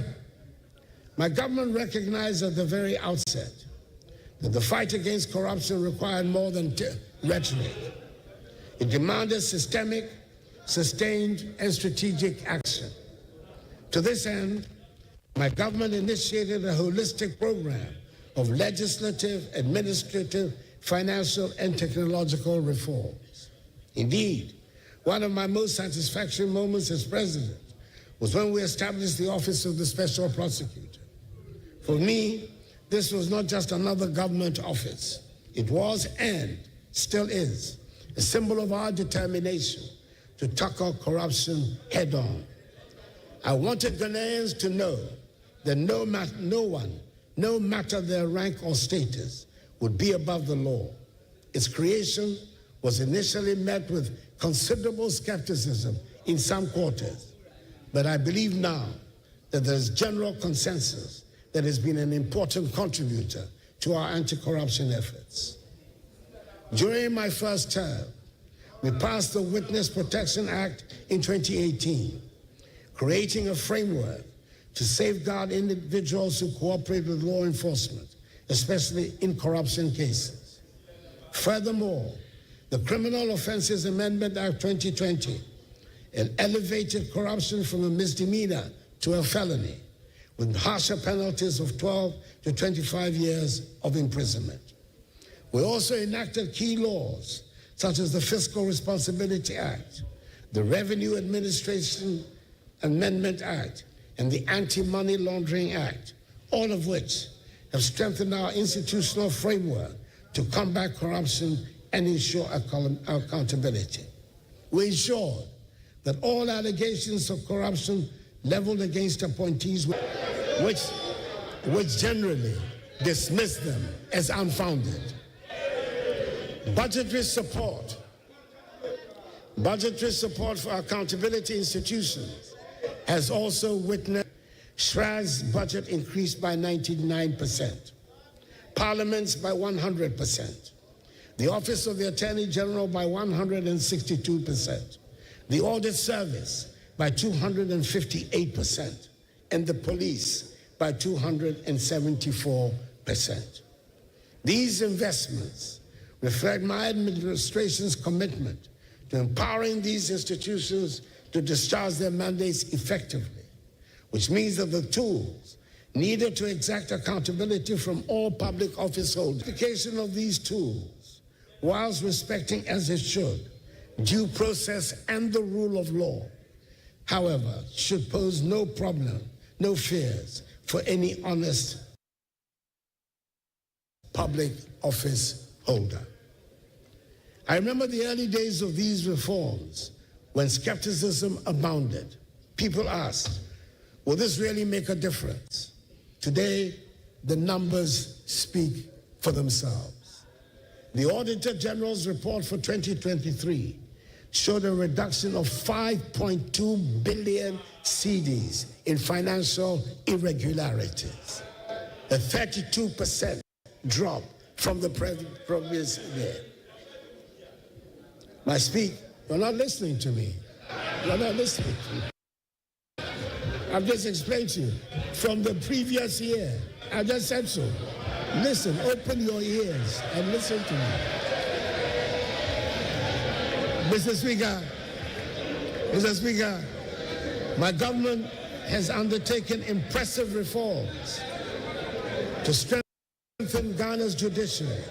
my government recognized at the very outset that the fight against corruption required more than rhetoric. It demanded systemic, sustained, and strategic action. To this end, my government initiated a holistic program of legislative, administrative, financial, and technological reforms. Indeed, one of my most satisfactory moments as president was when we established the Office of the Special Prosecutor. For me, this was not just another government office. It was, and still is, a symbol of our determination to tackle corruption head on. I wanted Ghanaians to know that no one, no matter their rank or status, would be above the law. Its creation was initially met with considerable skepticism in some quarters, but I believe now that there's general consensus that has been an important contributor to our anti-corruption efforts. During my first term, we passed the Witness Protection Act in 2018, creating a framework to safeguard individuals who cooperate with law enforcement, especially in corruption cases. Furthermore, the Criminal Offences Amendment Act 2020 elevated corruption from a misdemeanor to a felony, with harsher penalties of 12 to 25 years of imprisonment. We also enacted key laws, such as the Fiscal Responsibility Act, the Revenue Administration Amendment Act, and the Anti-Money Laundering Act, all of which have strengthened our institutional framework to combat corruption and ensure accountability. We ensured that all allegations of corruption leveled against appointees, which generally dismiss them as unfounded. Budgetary support for accountability institutions has also witnessed SHRA's budget increased by 99%, Parliament's by 100%, the Office of the Attorney General by 162%, the Audit Service by 258%, and the police by 274%. These investments reflect my administration's commitment to empowering these institutions to discharge their mandates effectively, which means that the tools needed to exact accountability from all public office holders. Application of these tools, whilst respecting as it should due process and the rule of law, however, should pose no problem, no fears for any honest public office holder. I remember the early days of these reforms when skepticism abounded. People asked, will this really make a difference? Today, the numbers speak for themselves. The Auditor General's report for 2023 showed a reduction of 5.2 billion cedis in financial irregularities, a 32% drop from the previous year. I speak, you're not listening to me. You're not listening to me. I've just explained to you from the previous year. I just said so. Listen, open your ears and listen to me. Mr. Speaker, my government has undertaken impressive reforms to strengthen Ghana's judiciary,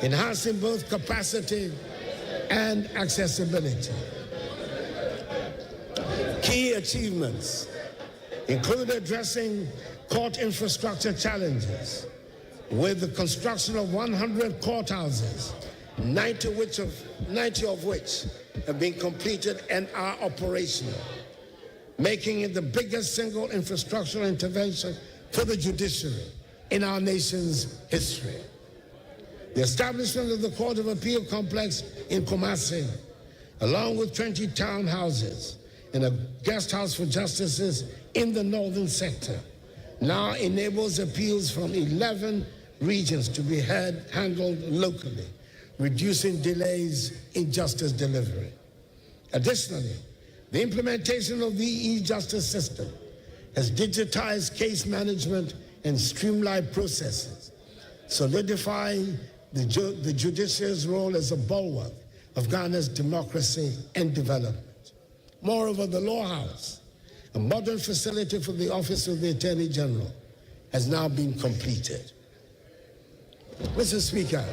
enhancing both capacity and accessibility. Key achievements include addressing court infrastructure challenges with the construction of 100 courthouses, 90 of which have been completed and are operational, making it the biggest single infrastructural intervention for the judiciary in our nation's history. The establishment of the Court of Appeal complex in Kumasi, along with 20 townhouses and a guest house for justices in the northern sector, now enables appeals from 11 regions to be handled locally, reducing delays in justice delivery. Additionally, the implementation of the e-justice system has digitized case management and streamlined processes, solidifying the judiciary's role as a bulwark of Ghana's democracy and development. Moreover, the Law House, a modern facility for the Office of the Attorney General, has now been completed. Mr. Speaker,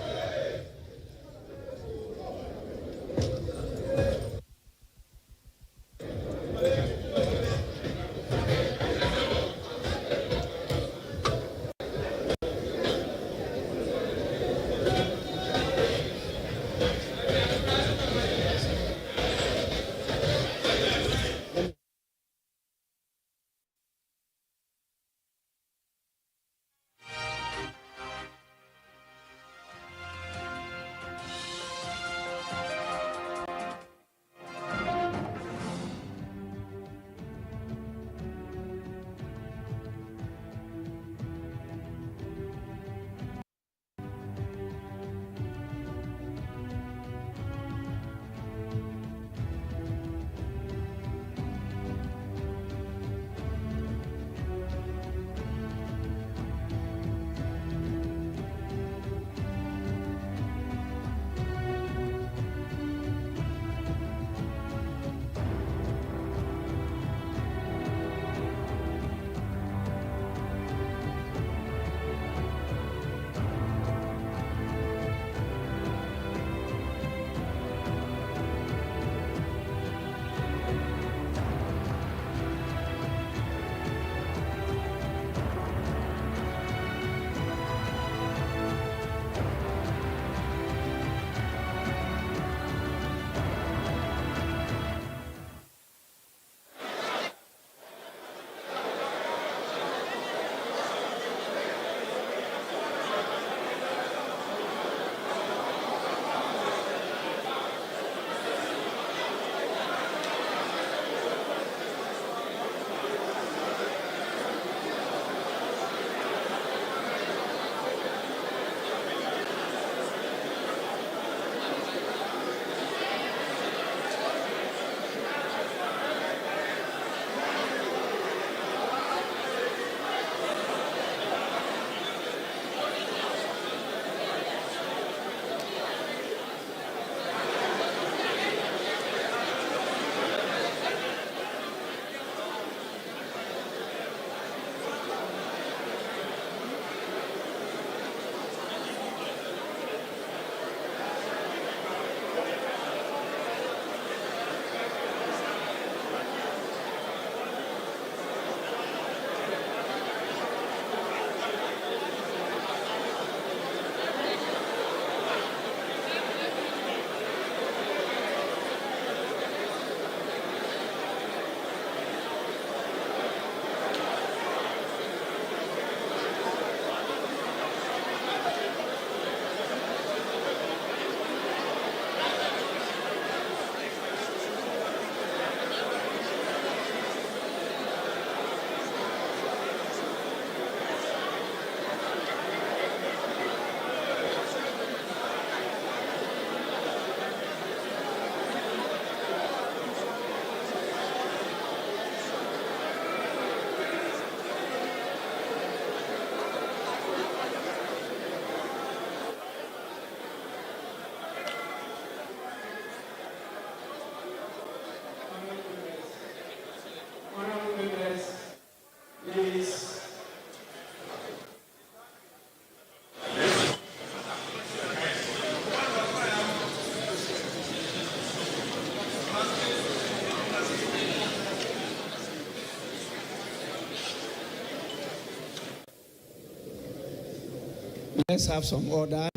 Let's have some order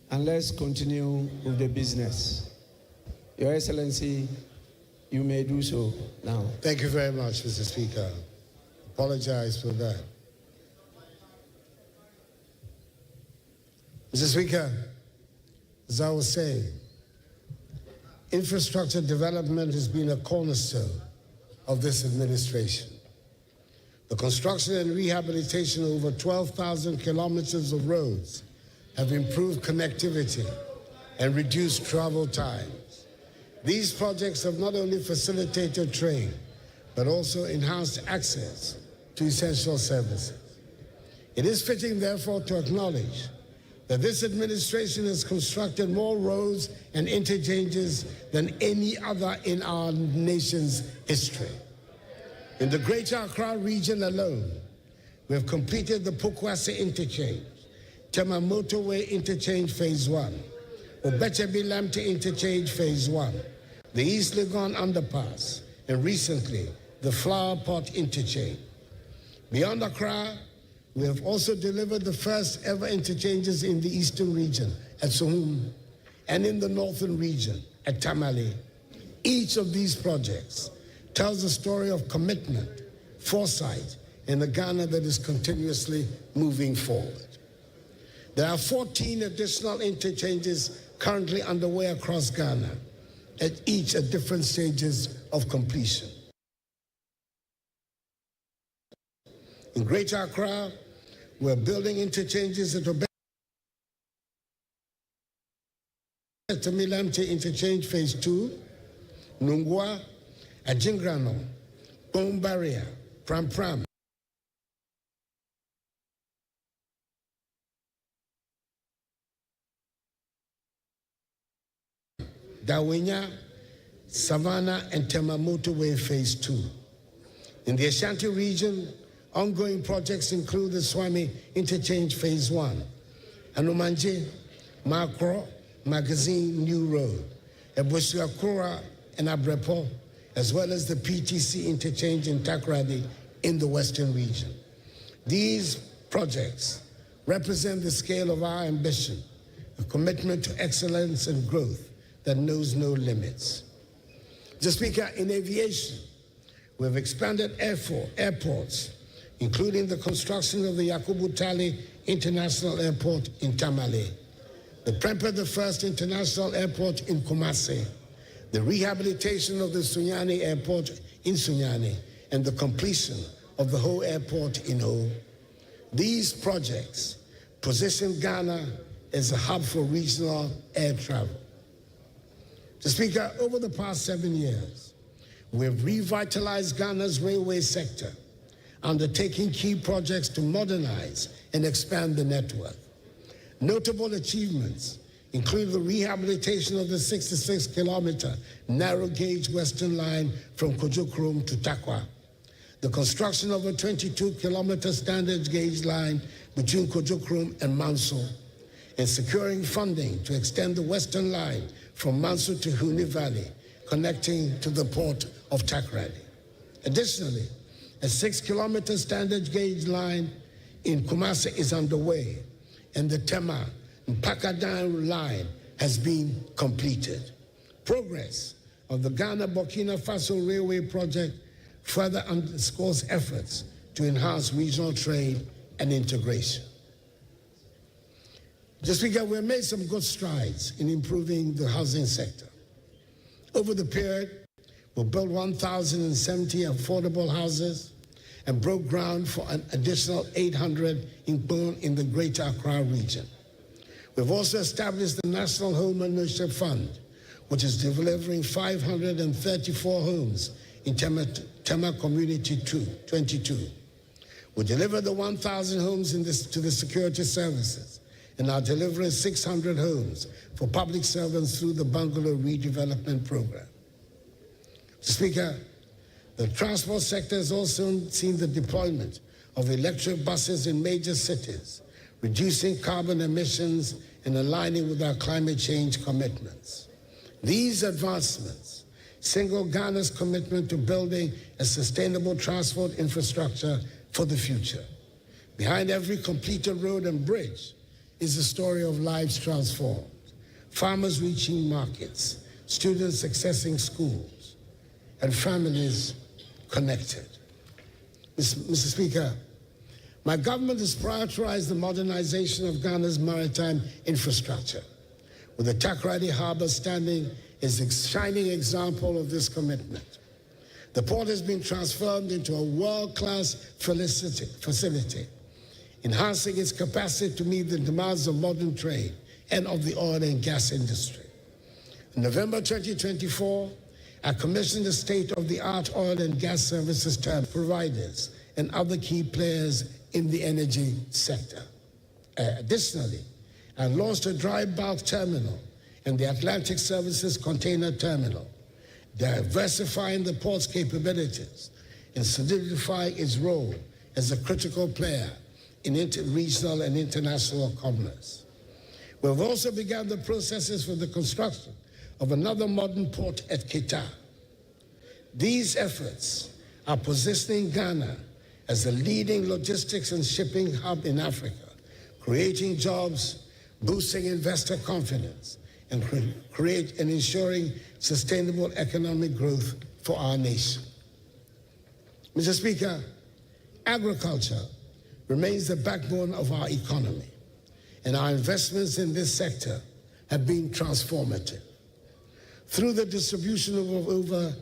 and let's continue with the business. Your Excellency, you may do so now. Thank you very much, Mr. Speaker. Apologize for that. Mr. Speaker, as I was saying, infrastructure development has been a cornerstone of this administration. The construction and rehabilitation of over 12,000 kilometers of roads have improved connectivity and reduced travel times. These projects have not only facilitated trade, but also enhanced access to essential services. It is fitting, therefore, to acknowledge that this administration has constructed more roads and interchanges than any other in our nation's history. In the Greater Accra region alone, we have completed the Pokwase Interchange, Tema Motorway Interchange Phase 1, Obechebi-Lamte Interchange Phase 1, the East Legon Underpass, and recently, the Flower Pot Interchange. Beyond Accra, we have also delivered the first ever interchanges in the Eastern region at Sohum and in the Northern region at Tamale. Each of these projects tells a story of commitment, foresight, in a Ghana that is continuously moving forward. There are 14 additional interchanges currently underway across Ghana, each at different stages of completion. In Greater Accra, we're building interchanges at Obechebi-Lamte Interchange Phase 2, Nungwa, Ajingrano, Bone Barrier, Pram Pram, Dawenya, Savannah, and Tema Motorway Phase 2. In the Ashanti region, ongoing projects include the Swami Interchange Phase 1, Anumanje, Makro, Magazine New Road, Ebusiakura and Abrepo, as well as the PTC Interchange in Takoradi in the Western region. These projects represent the scale of our ambition, a commitment to excellence and growth that knows no limits. Mr. Speaker, in aviation, we have expanded airports, including the construction of the Yakubu Tale International Airport in Tamale, the Prempeh I International Airport in Kumasi, the rehabilitation of the Sunyani Airport in Sunyani, and the completion of the Ho Airport in Ho. These projects position Ghana as a hub for regional air travel. Mr. Speaker, over the past 7 years, we have revitalized Ghana's railway sector, undertaking key projects to modernize and expand the network. Notable achievements include the rehabilitation of the 66-kilometer narrow gauge Western Line from Kojokrom to Takwa, the construction of a 22-kilometer standard gauge line between Kojokrom and Manso, and securing funding to extend the Western Line from Manso to Huni Valley, connecting to the port of Takoradi. Additionally, a 6-kilometer standard gauge line in Kumasi is underway, and the Tema Mpakadan line has been completed. Progress of the Ghana-Burkina Faso Railway project further underscores efforts to enhance regional trade and integration. Just because we made some good strides in improving the housing sector. Over the period, we built 1,070 affordable houses and broke ground for an additional 800 in the Greater Accra region. We've also established the National Home Ownership Fund, which is delivering 534 homes in Tema Community 22. We delivered the 1,000 homes to the security services and are delivering 600 homes for public servants through the Bungalow Redevelopment Program. Mr. Speaker, the transport sector has also seen the deployment of electric buses in major cities, reducing carbon emissions and aligning with our climate change commitments. These advancements signal Ghana's commitment to building a sustainable transport infrastructure for the future. Behind every completed road and bridge is the story of lives transformed, farmers reaching markets, students accessing schools, and families connected. Mr. Speaker, my government has prioritized the modernization of Ghana's maritime infrastructure, with the Takoradi Harbor standing as a shining example of this commitment. The port has been transformed into a world-class facility, enhancing its capacity to meet the demands of modern trade and of the oil and gas industry. In November 2024, I commissioned the state-of-the-art oil and gas services to providers and other key players in the energy sector. Additionally, I launched a dry bulk terminal and the Atlantic Services Container Terminal, diversifying the port's capabilities and solidifying its role as a critical player in regional and international commerce. We have also begun the processes for the construction of another modern port at Kita. These efforts are positioning Ghana as a leading logistics and shipping hub in Africa, creating jobs, boosting investor confidence, and ensuring sustainable economic growth for our nation. Mr. Speaker, agriculture remains the backbone of our economy, and our investments in this sector have been transformative. Through the distribution of over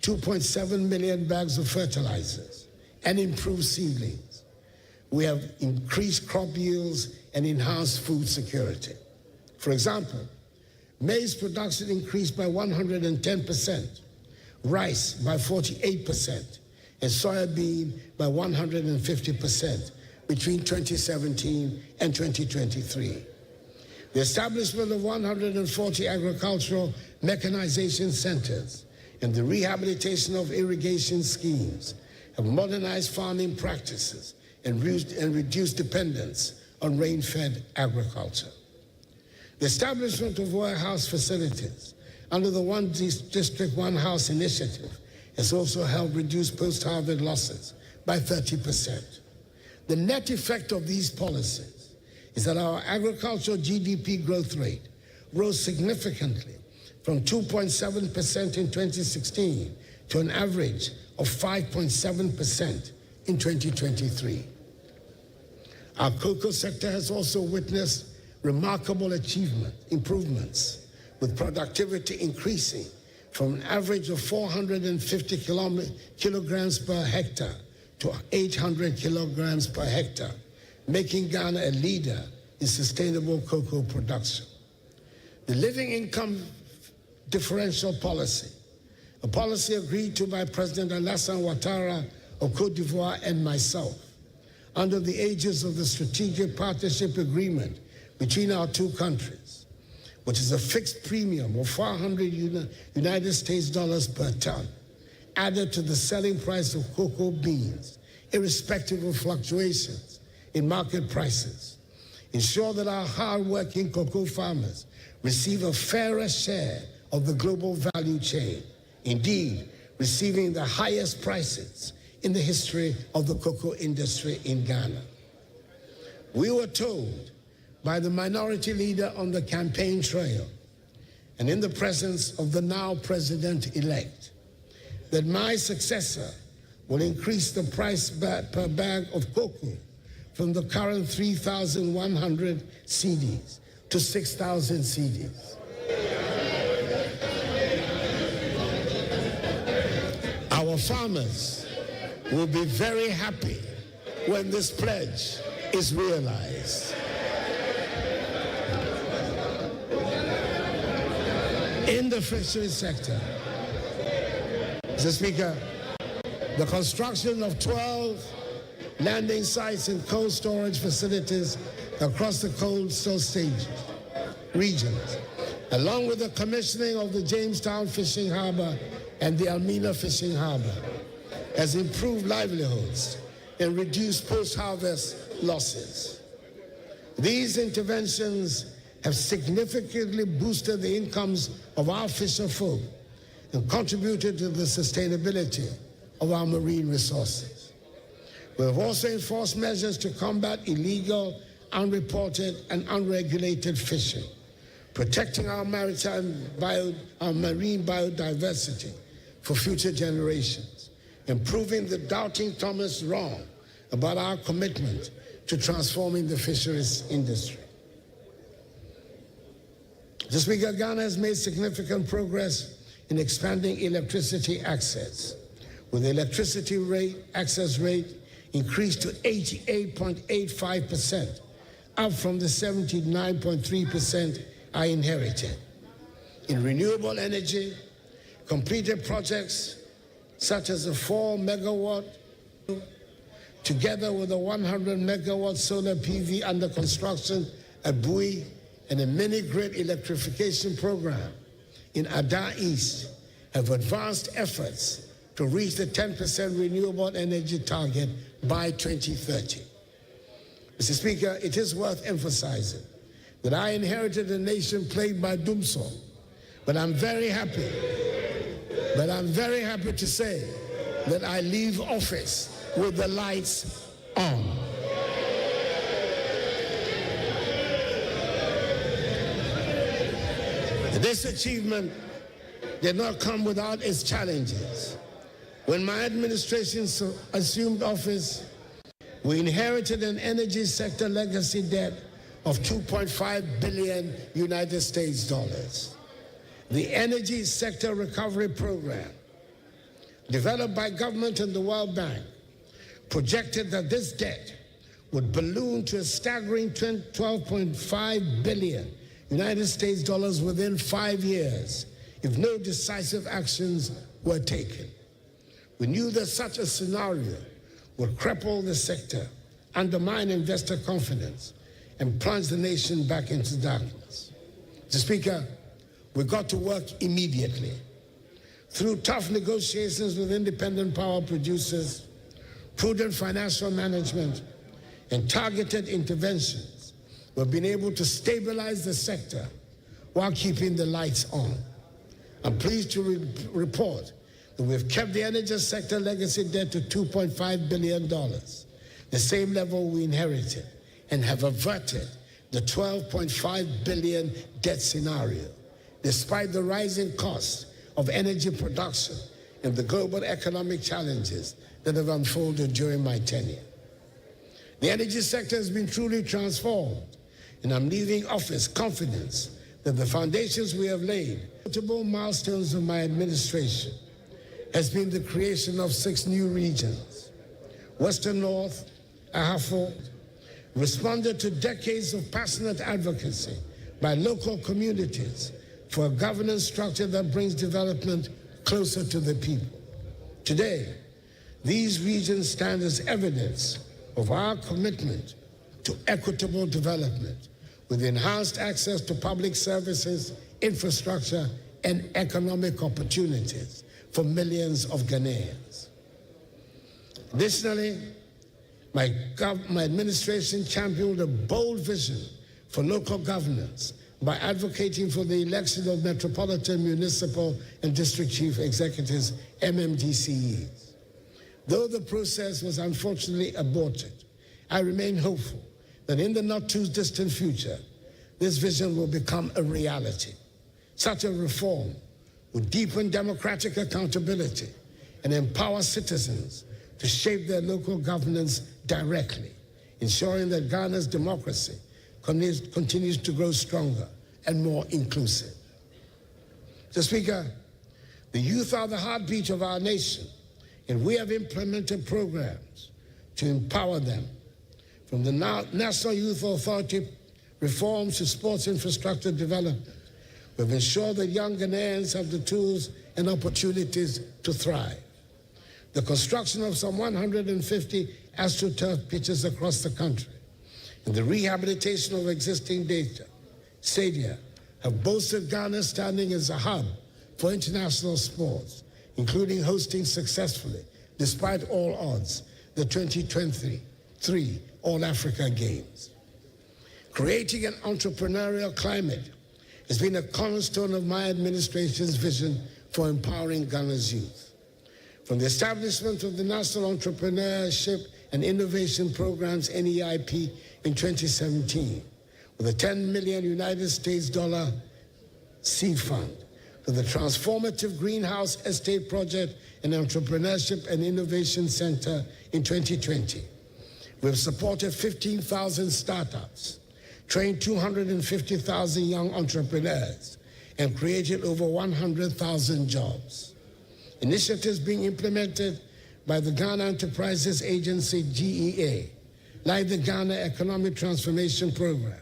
2.7 million bags of fertilizers and improved seedlings, we have increased crop yields and enhanced food security. For example, maize production increased by 110%, rice by 48%, and soybean by 150% between 2017 and 2023. The establishment of 140 agricultural mechanization centers and the rehabilitation of irrigation schemes have modernized farming practices and reduced dependence on rain-fed agriculture. The establishment of warehouse facilities under the One District, One House initiative has also helped reduce post-harvest losses by 30%. The net effect of these policies is that our agricultural GDP growth rate rose significantly from 2.7% in 2016 to an average of 5.7% in 2023. Our cocoa sector has also witnessed remarkable improvements, with productivity increasing from an average of 450 kilograms per hectare to 800 kilograms per hectare, making Ghana a leader in sustainable cocoa production. The living income differential policy, a policy agreed to by President Alassane Ouattara of Côte d'Ivoire and myself, under the aegis of the Strategic Partnership Agreement between our two countries, which is a fixed premium of 400 United States dollars per ton, added to the selling price of cocoa beans, irrespective of fluctuations in market prices, ensure that our hard-working cocoa farmers receive a fairer share of the global value chain, indeed, receiving the highest prices in the history of the cocoa industry in Ghana. We were told by the minority leader on the campaign trail and in the presence of the now president-elect that my successor will increase the price per bag of cocoa from the current 3,100 cedis to 6,000 cedis. Our farmers will be very happy when this pledge is realized. In the fisheries sector, Mr. Speaker, the construction of 12 landing sites and cold storage facilities across the coastal regions, along with the commissioning of the Jamestown Fishing Harbor and the Almina Fishing Harbor, has improved livelihoods and reduced post-harvest losses. These interventions have significantly boosted the incomes of our fisher folk and contributed to the sustainability of our marine resources. We have also enforced measures to combat illegal, unreported, and unregulated fishing, protecting our marine biodiversity for future generations, and proving the doubting Thomas wrong about our commitment to transforming the fisheries industry. Mr. Speaker, Ghana has made significant progress in expanding electricity access, with the electricity access rate increased to 88.85%, up from the 79.3% I inherited. In renewable energy, completed projects such as the 4 megawatt, together with a 100 megawatt solar PV under construction at Bui, and a mini-grid electrification program in Ada East, have advanced efforts to reach the 10% renewable energy target by 2030. Mr. Speaker, it is worth emphasizing that I inherited a nation plagued by doomsday, but I'm very happy to say that I leave office with the lights on. This achievement did not come without its challenges. When my administration assumed office, we inherited an energy sector legacy debt of $2.5 billion United States dollars. The Energy Sector Recovery Program, developed by government and the World Bank, projected that this debt would balloon to a staggering $12.5 billion United States dollars within 5 years if no decisive actions were taken. We knew that such a scenario would cripple the sector, undermine investor confidence, and plunge the nation back into darkness. Mr. Speaker, we got to work immediately. Through tough negotiations with independent power producers, prudent financial management, and targeted interventions, we've been able to stabilize the sector while keeping the lights on. I'm pleased to report that we've kept the energy sector legacy debt to $2.5 billion, the same level we inherited, and have averted the $12.5 billion debt scenario, despite the rising cost of energy production and the global economic challenges that have unfolded during my tenure. The energy sector has been truly transformed, and I'm leaving office confident that the foundations we have laid, notable milestones of my administration, has been the creation of 6 new regions. Western North, Ahafo, responded to decades of passionate advocacy by local communities for a governance structure that brings development closer to the people. Today, these regions stand as evidence of our commitment to equitable development, with enhanced access to public services, infrastructure, and economic opportunities for millions of Ghanaians. Additionally, my administration championed a bold vision for local governance by advocating for the election of Metropolitan, Municipal, and District Chief Executives, MMDCEs. Though the process was unfortunately aborted, I remain hopeful that in the not-too-distant future, this vision will become a reality. Such a reform would deepen democratic accountability and empower citizens to shape their local governance directly, ensuring that Ghana's democracy continues to grow stronger and more inclusive. Mr. Speaker, the youth are the heartbeat of our nation, and we have implemented programs to empower them. From the National Youth Authority reforms to sports infrastructure development, we've ensured that young Ghanaians have the tools and opportunities to thrive. The construction of some 150 AstroTurf pitches across the country and the rehabilitation of existing stadia have boosted Ghana's standing as a hub for international sports, including hosting successfully, despite all odds, the 2023 All-Africa Games. Creating an entrepreneurial climate has been a cornerstone of my administration's vision for empowering Ghana's youth. From the establishment of the National Entrepreneurship and Innovation Programs, NEIP, in 2017, with a $10 million United States dollar seed fund to the Transformative Greenhouse Estate Project and Entrepreneurship and Innovation Center in 2020. We've supported 15,000 startups, trained 250,000 young entrepreneurs, and created over 100,000 jobs. Initiatives being implemented by the Ghana Enterprises Agency, GEA, like the Ghana Economic Transformation Program,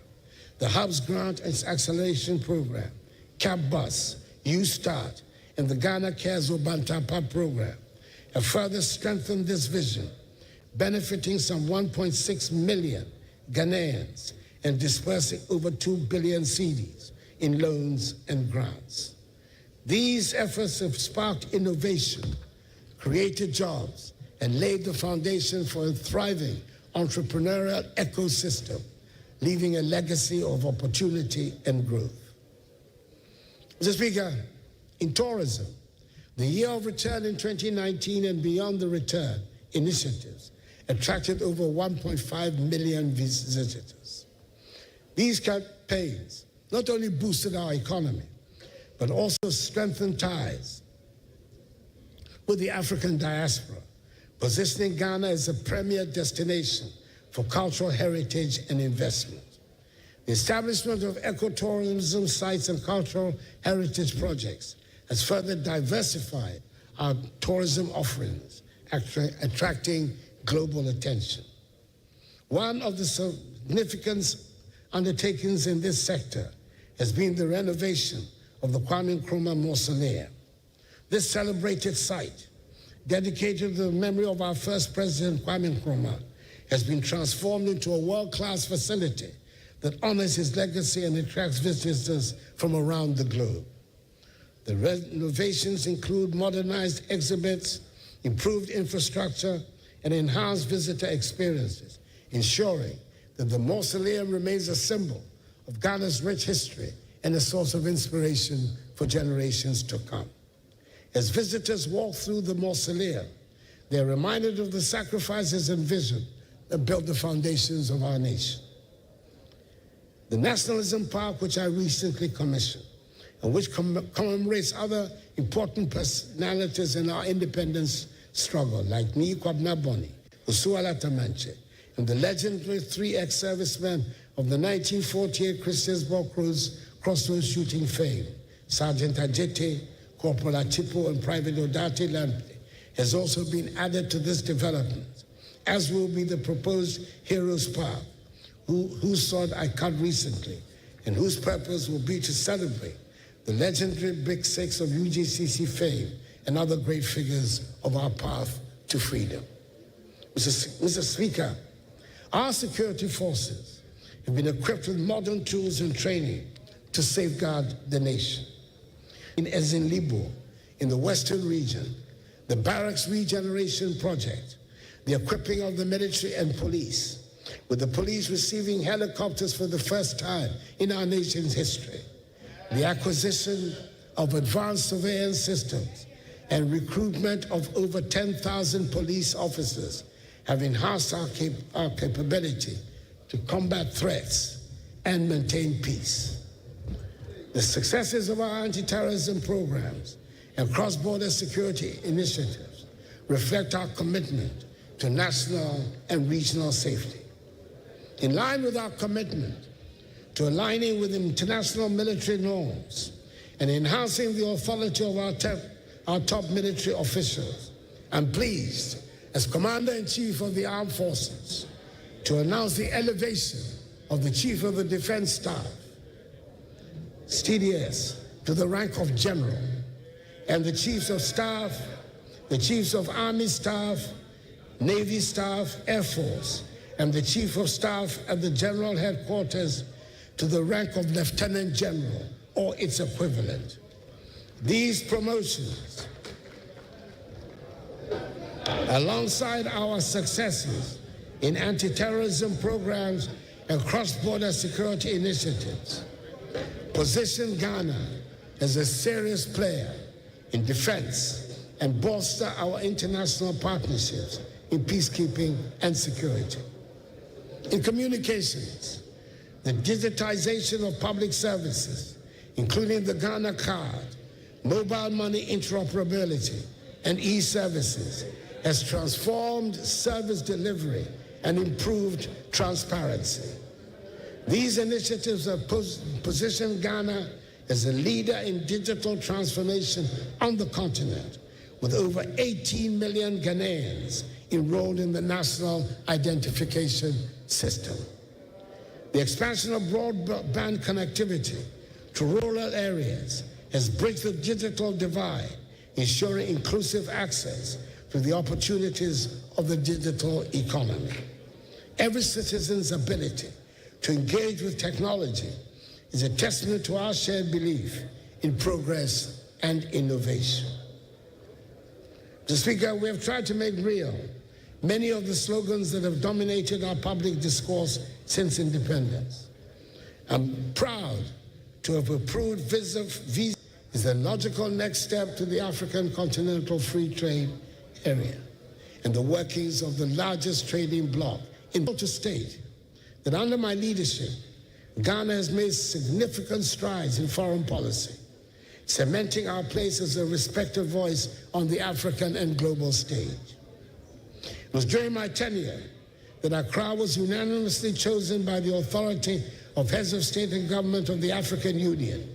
the Hubs Grant and Acceleration Program, CAP-BUS, U-START, and the Ghana Cares Obantapa Program, have further strengthened this vision, benefiting some 1.6 million Ghanaians and dispersing over 2 billion cedis in loans and grants. These efforts have sparked innovation, created jobs, and laid the foundation for a thriving entrepreneurial ecosystem, leaving a legacy of opportunity and growth. Mr. Speaker, in tourism, the year of return in 2019 and beyond the return initiatives attracted over 1.5 million visitors. These campaigns not only boosted our economy, but also strengthened ties with the African diaspora, positioning Ghana as a premier destination for cultural heritage and investment. The establishment of ecotourism sites and cultural heritage projects has further diversified our tourism offerings, attracting global attention. One of the significant undertakings in this sector has been the renovation of the Kwame Nkrumah Mausoleum. This celebrated site, dedicated to the memory of our first president, Kwame Nkrumah, has been transformed into a world-class facility that honors his legacy and attracts visitors from around the globe. The renovations include modernized exhibits, improved infrastructure, and enhanced visitor experiences, ensuring that the mausoleum remains a symbol of Ghana's rich history and a source of inspiration for generations to come. As visitors walk through the mausoleum, they are reminded of the sacrifices and vision that built the foundations of our nation. The Nationalism Park, which I recently commissioned, and which commemorates other important personalities in our independence struggle, like Nii Kwabena Boni, Usuala Tamanche, and the legendary 3X servicemen of the 1948 Christiansburg Crossroads shooting fame, Sergeant Ajete, Corporal Atipo, and Private Odate Lampe, has also been added to this development, as will be the proposed Heroes Park, whose sword I cut recently, and whose purpose will be to celebrate the legendary Big Six of UGCC fame and other great figures of our path to freedom. Mr. Speaker, our security forces have been equipped with modern tools and training to safeguard the nation. In Ezinlibo, in the Western region, the Barracks Regeneration Project, the equipping of the military and police, with the police receiving helicopters for the first time in our nation's history, the acquisition of advanced surveillance systems, and recruitment of over 10,000 police officers have enhanced our capability to combat threats and maintain peace. The successes of our anti-terrorism programs and cross-border security initiatives reflect our commitment to national and regional safety. In line with our commitment to aligning with international military norms and enhancing the authority of our top military officials, I'm pleased, as Commander-in-Chief of the Armed Forces, to announce the elevation of the Chief of the Defense Staff, CDS, to the rank of General, and the Chiefs of Staff, the Chiefs of Army Staff, Navy Staff, Air Force, and the Chief of Staff at the General Headquarters to the rank of Lieutenant General or its equivalent. These promotions, alongside our successes in anti-terrorism programs and cross-border security initiatives, position Ghana as a serious player in defense and bolster our international partnerships in peacekeeping and security. In communications, the digitization of public services, including the Ghana card, mobile money interoperability, and e-services, has transformed service delivery and improved transparency. These initiatives have positioned Ghana as a leader in digital transformation on the continent, with over 18 million Ghanaians enrolled in the National Identification System. The expansion of broadband connectivity to rural areas has bridged the digital divide, ensuring inclusive access to the opportunities of the digital economy. Every citizen's ability to engage with technology is a testament to our shared belief in progress and innovation. Mr. Speaker, we have tried to make real many of the slogans that have dominated our public discourse since independence. I'm proud to have approved visa is a logical next step to the African Continental Free Trade Area and the workings of the largest trading bloc. In order to state that under my leadership, Ghana has made significant strides in foreign policy, cementing our place as a respected voice on the African and global stage. It was during my tenure that Accra was unanimously chosen by the authority of heads of state and government of the African Union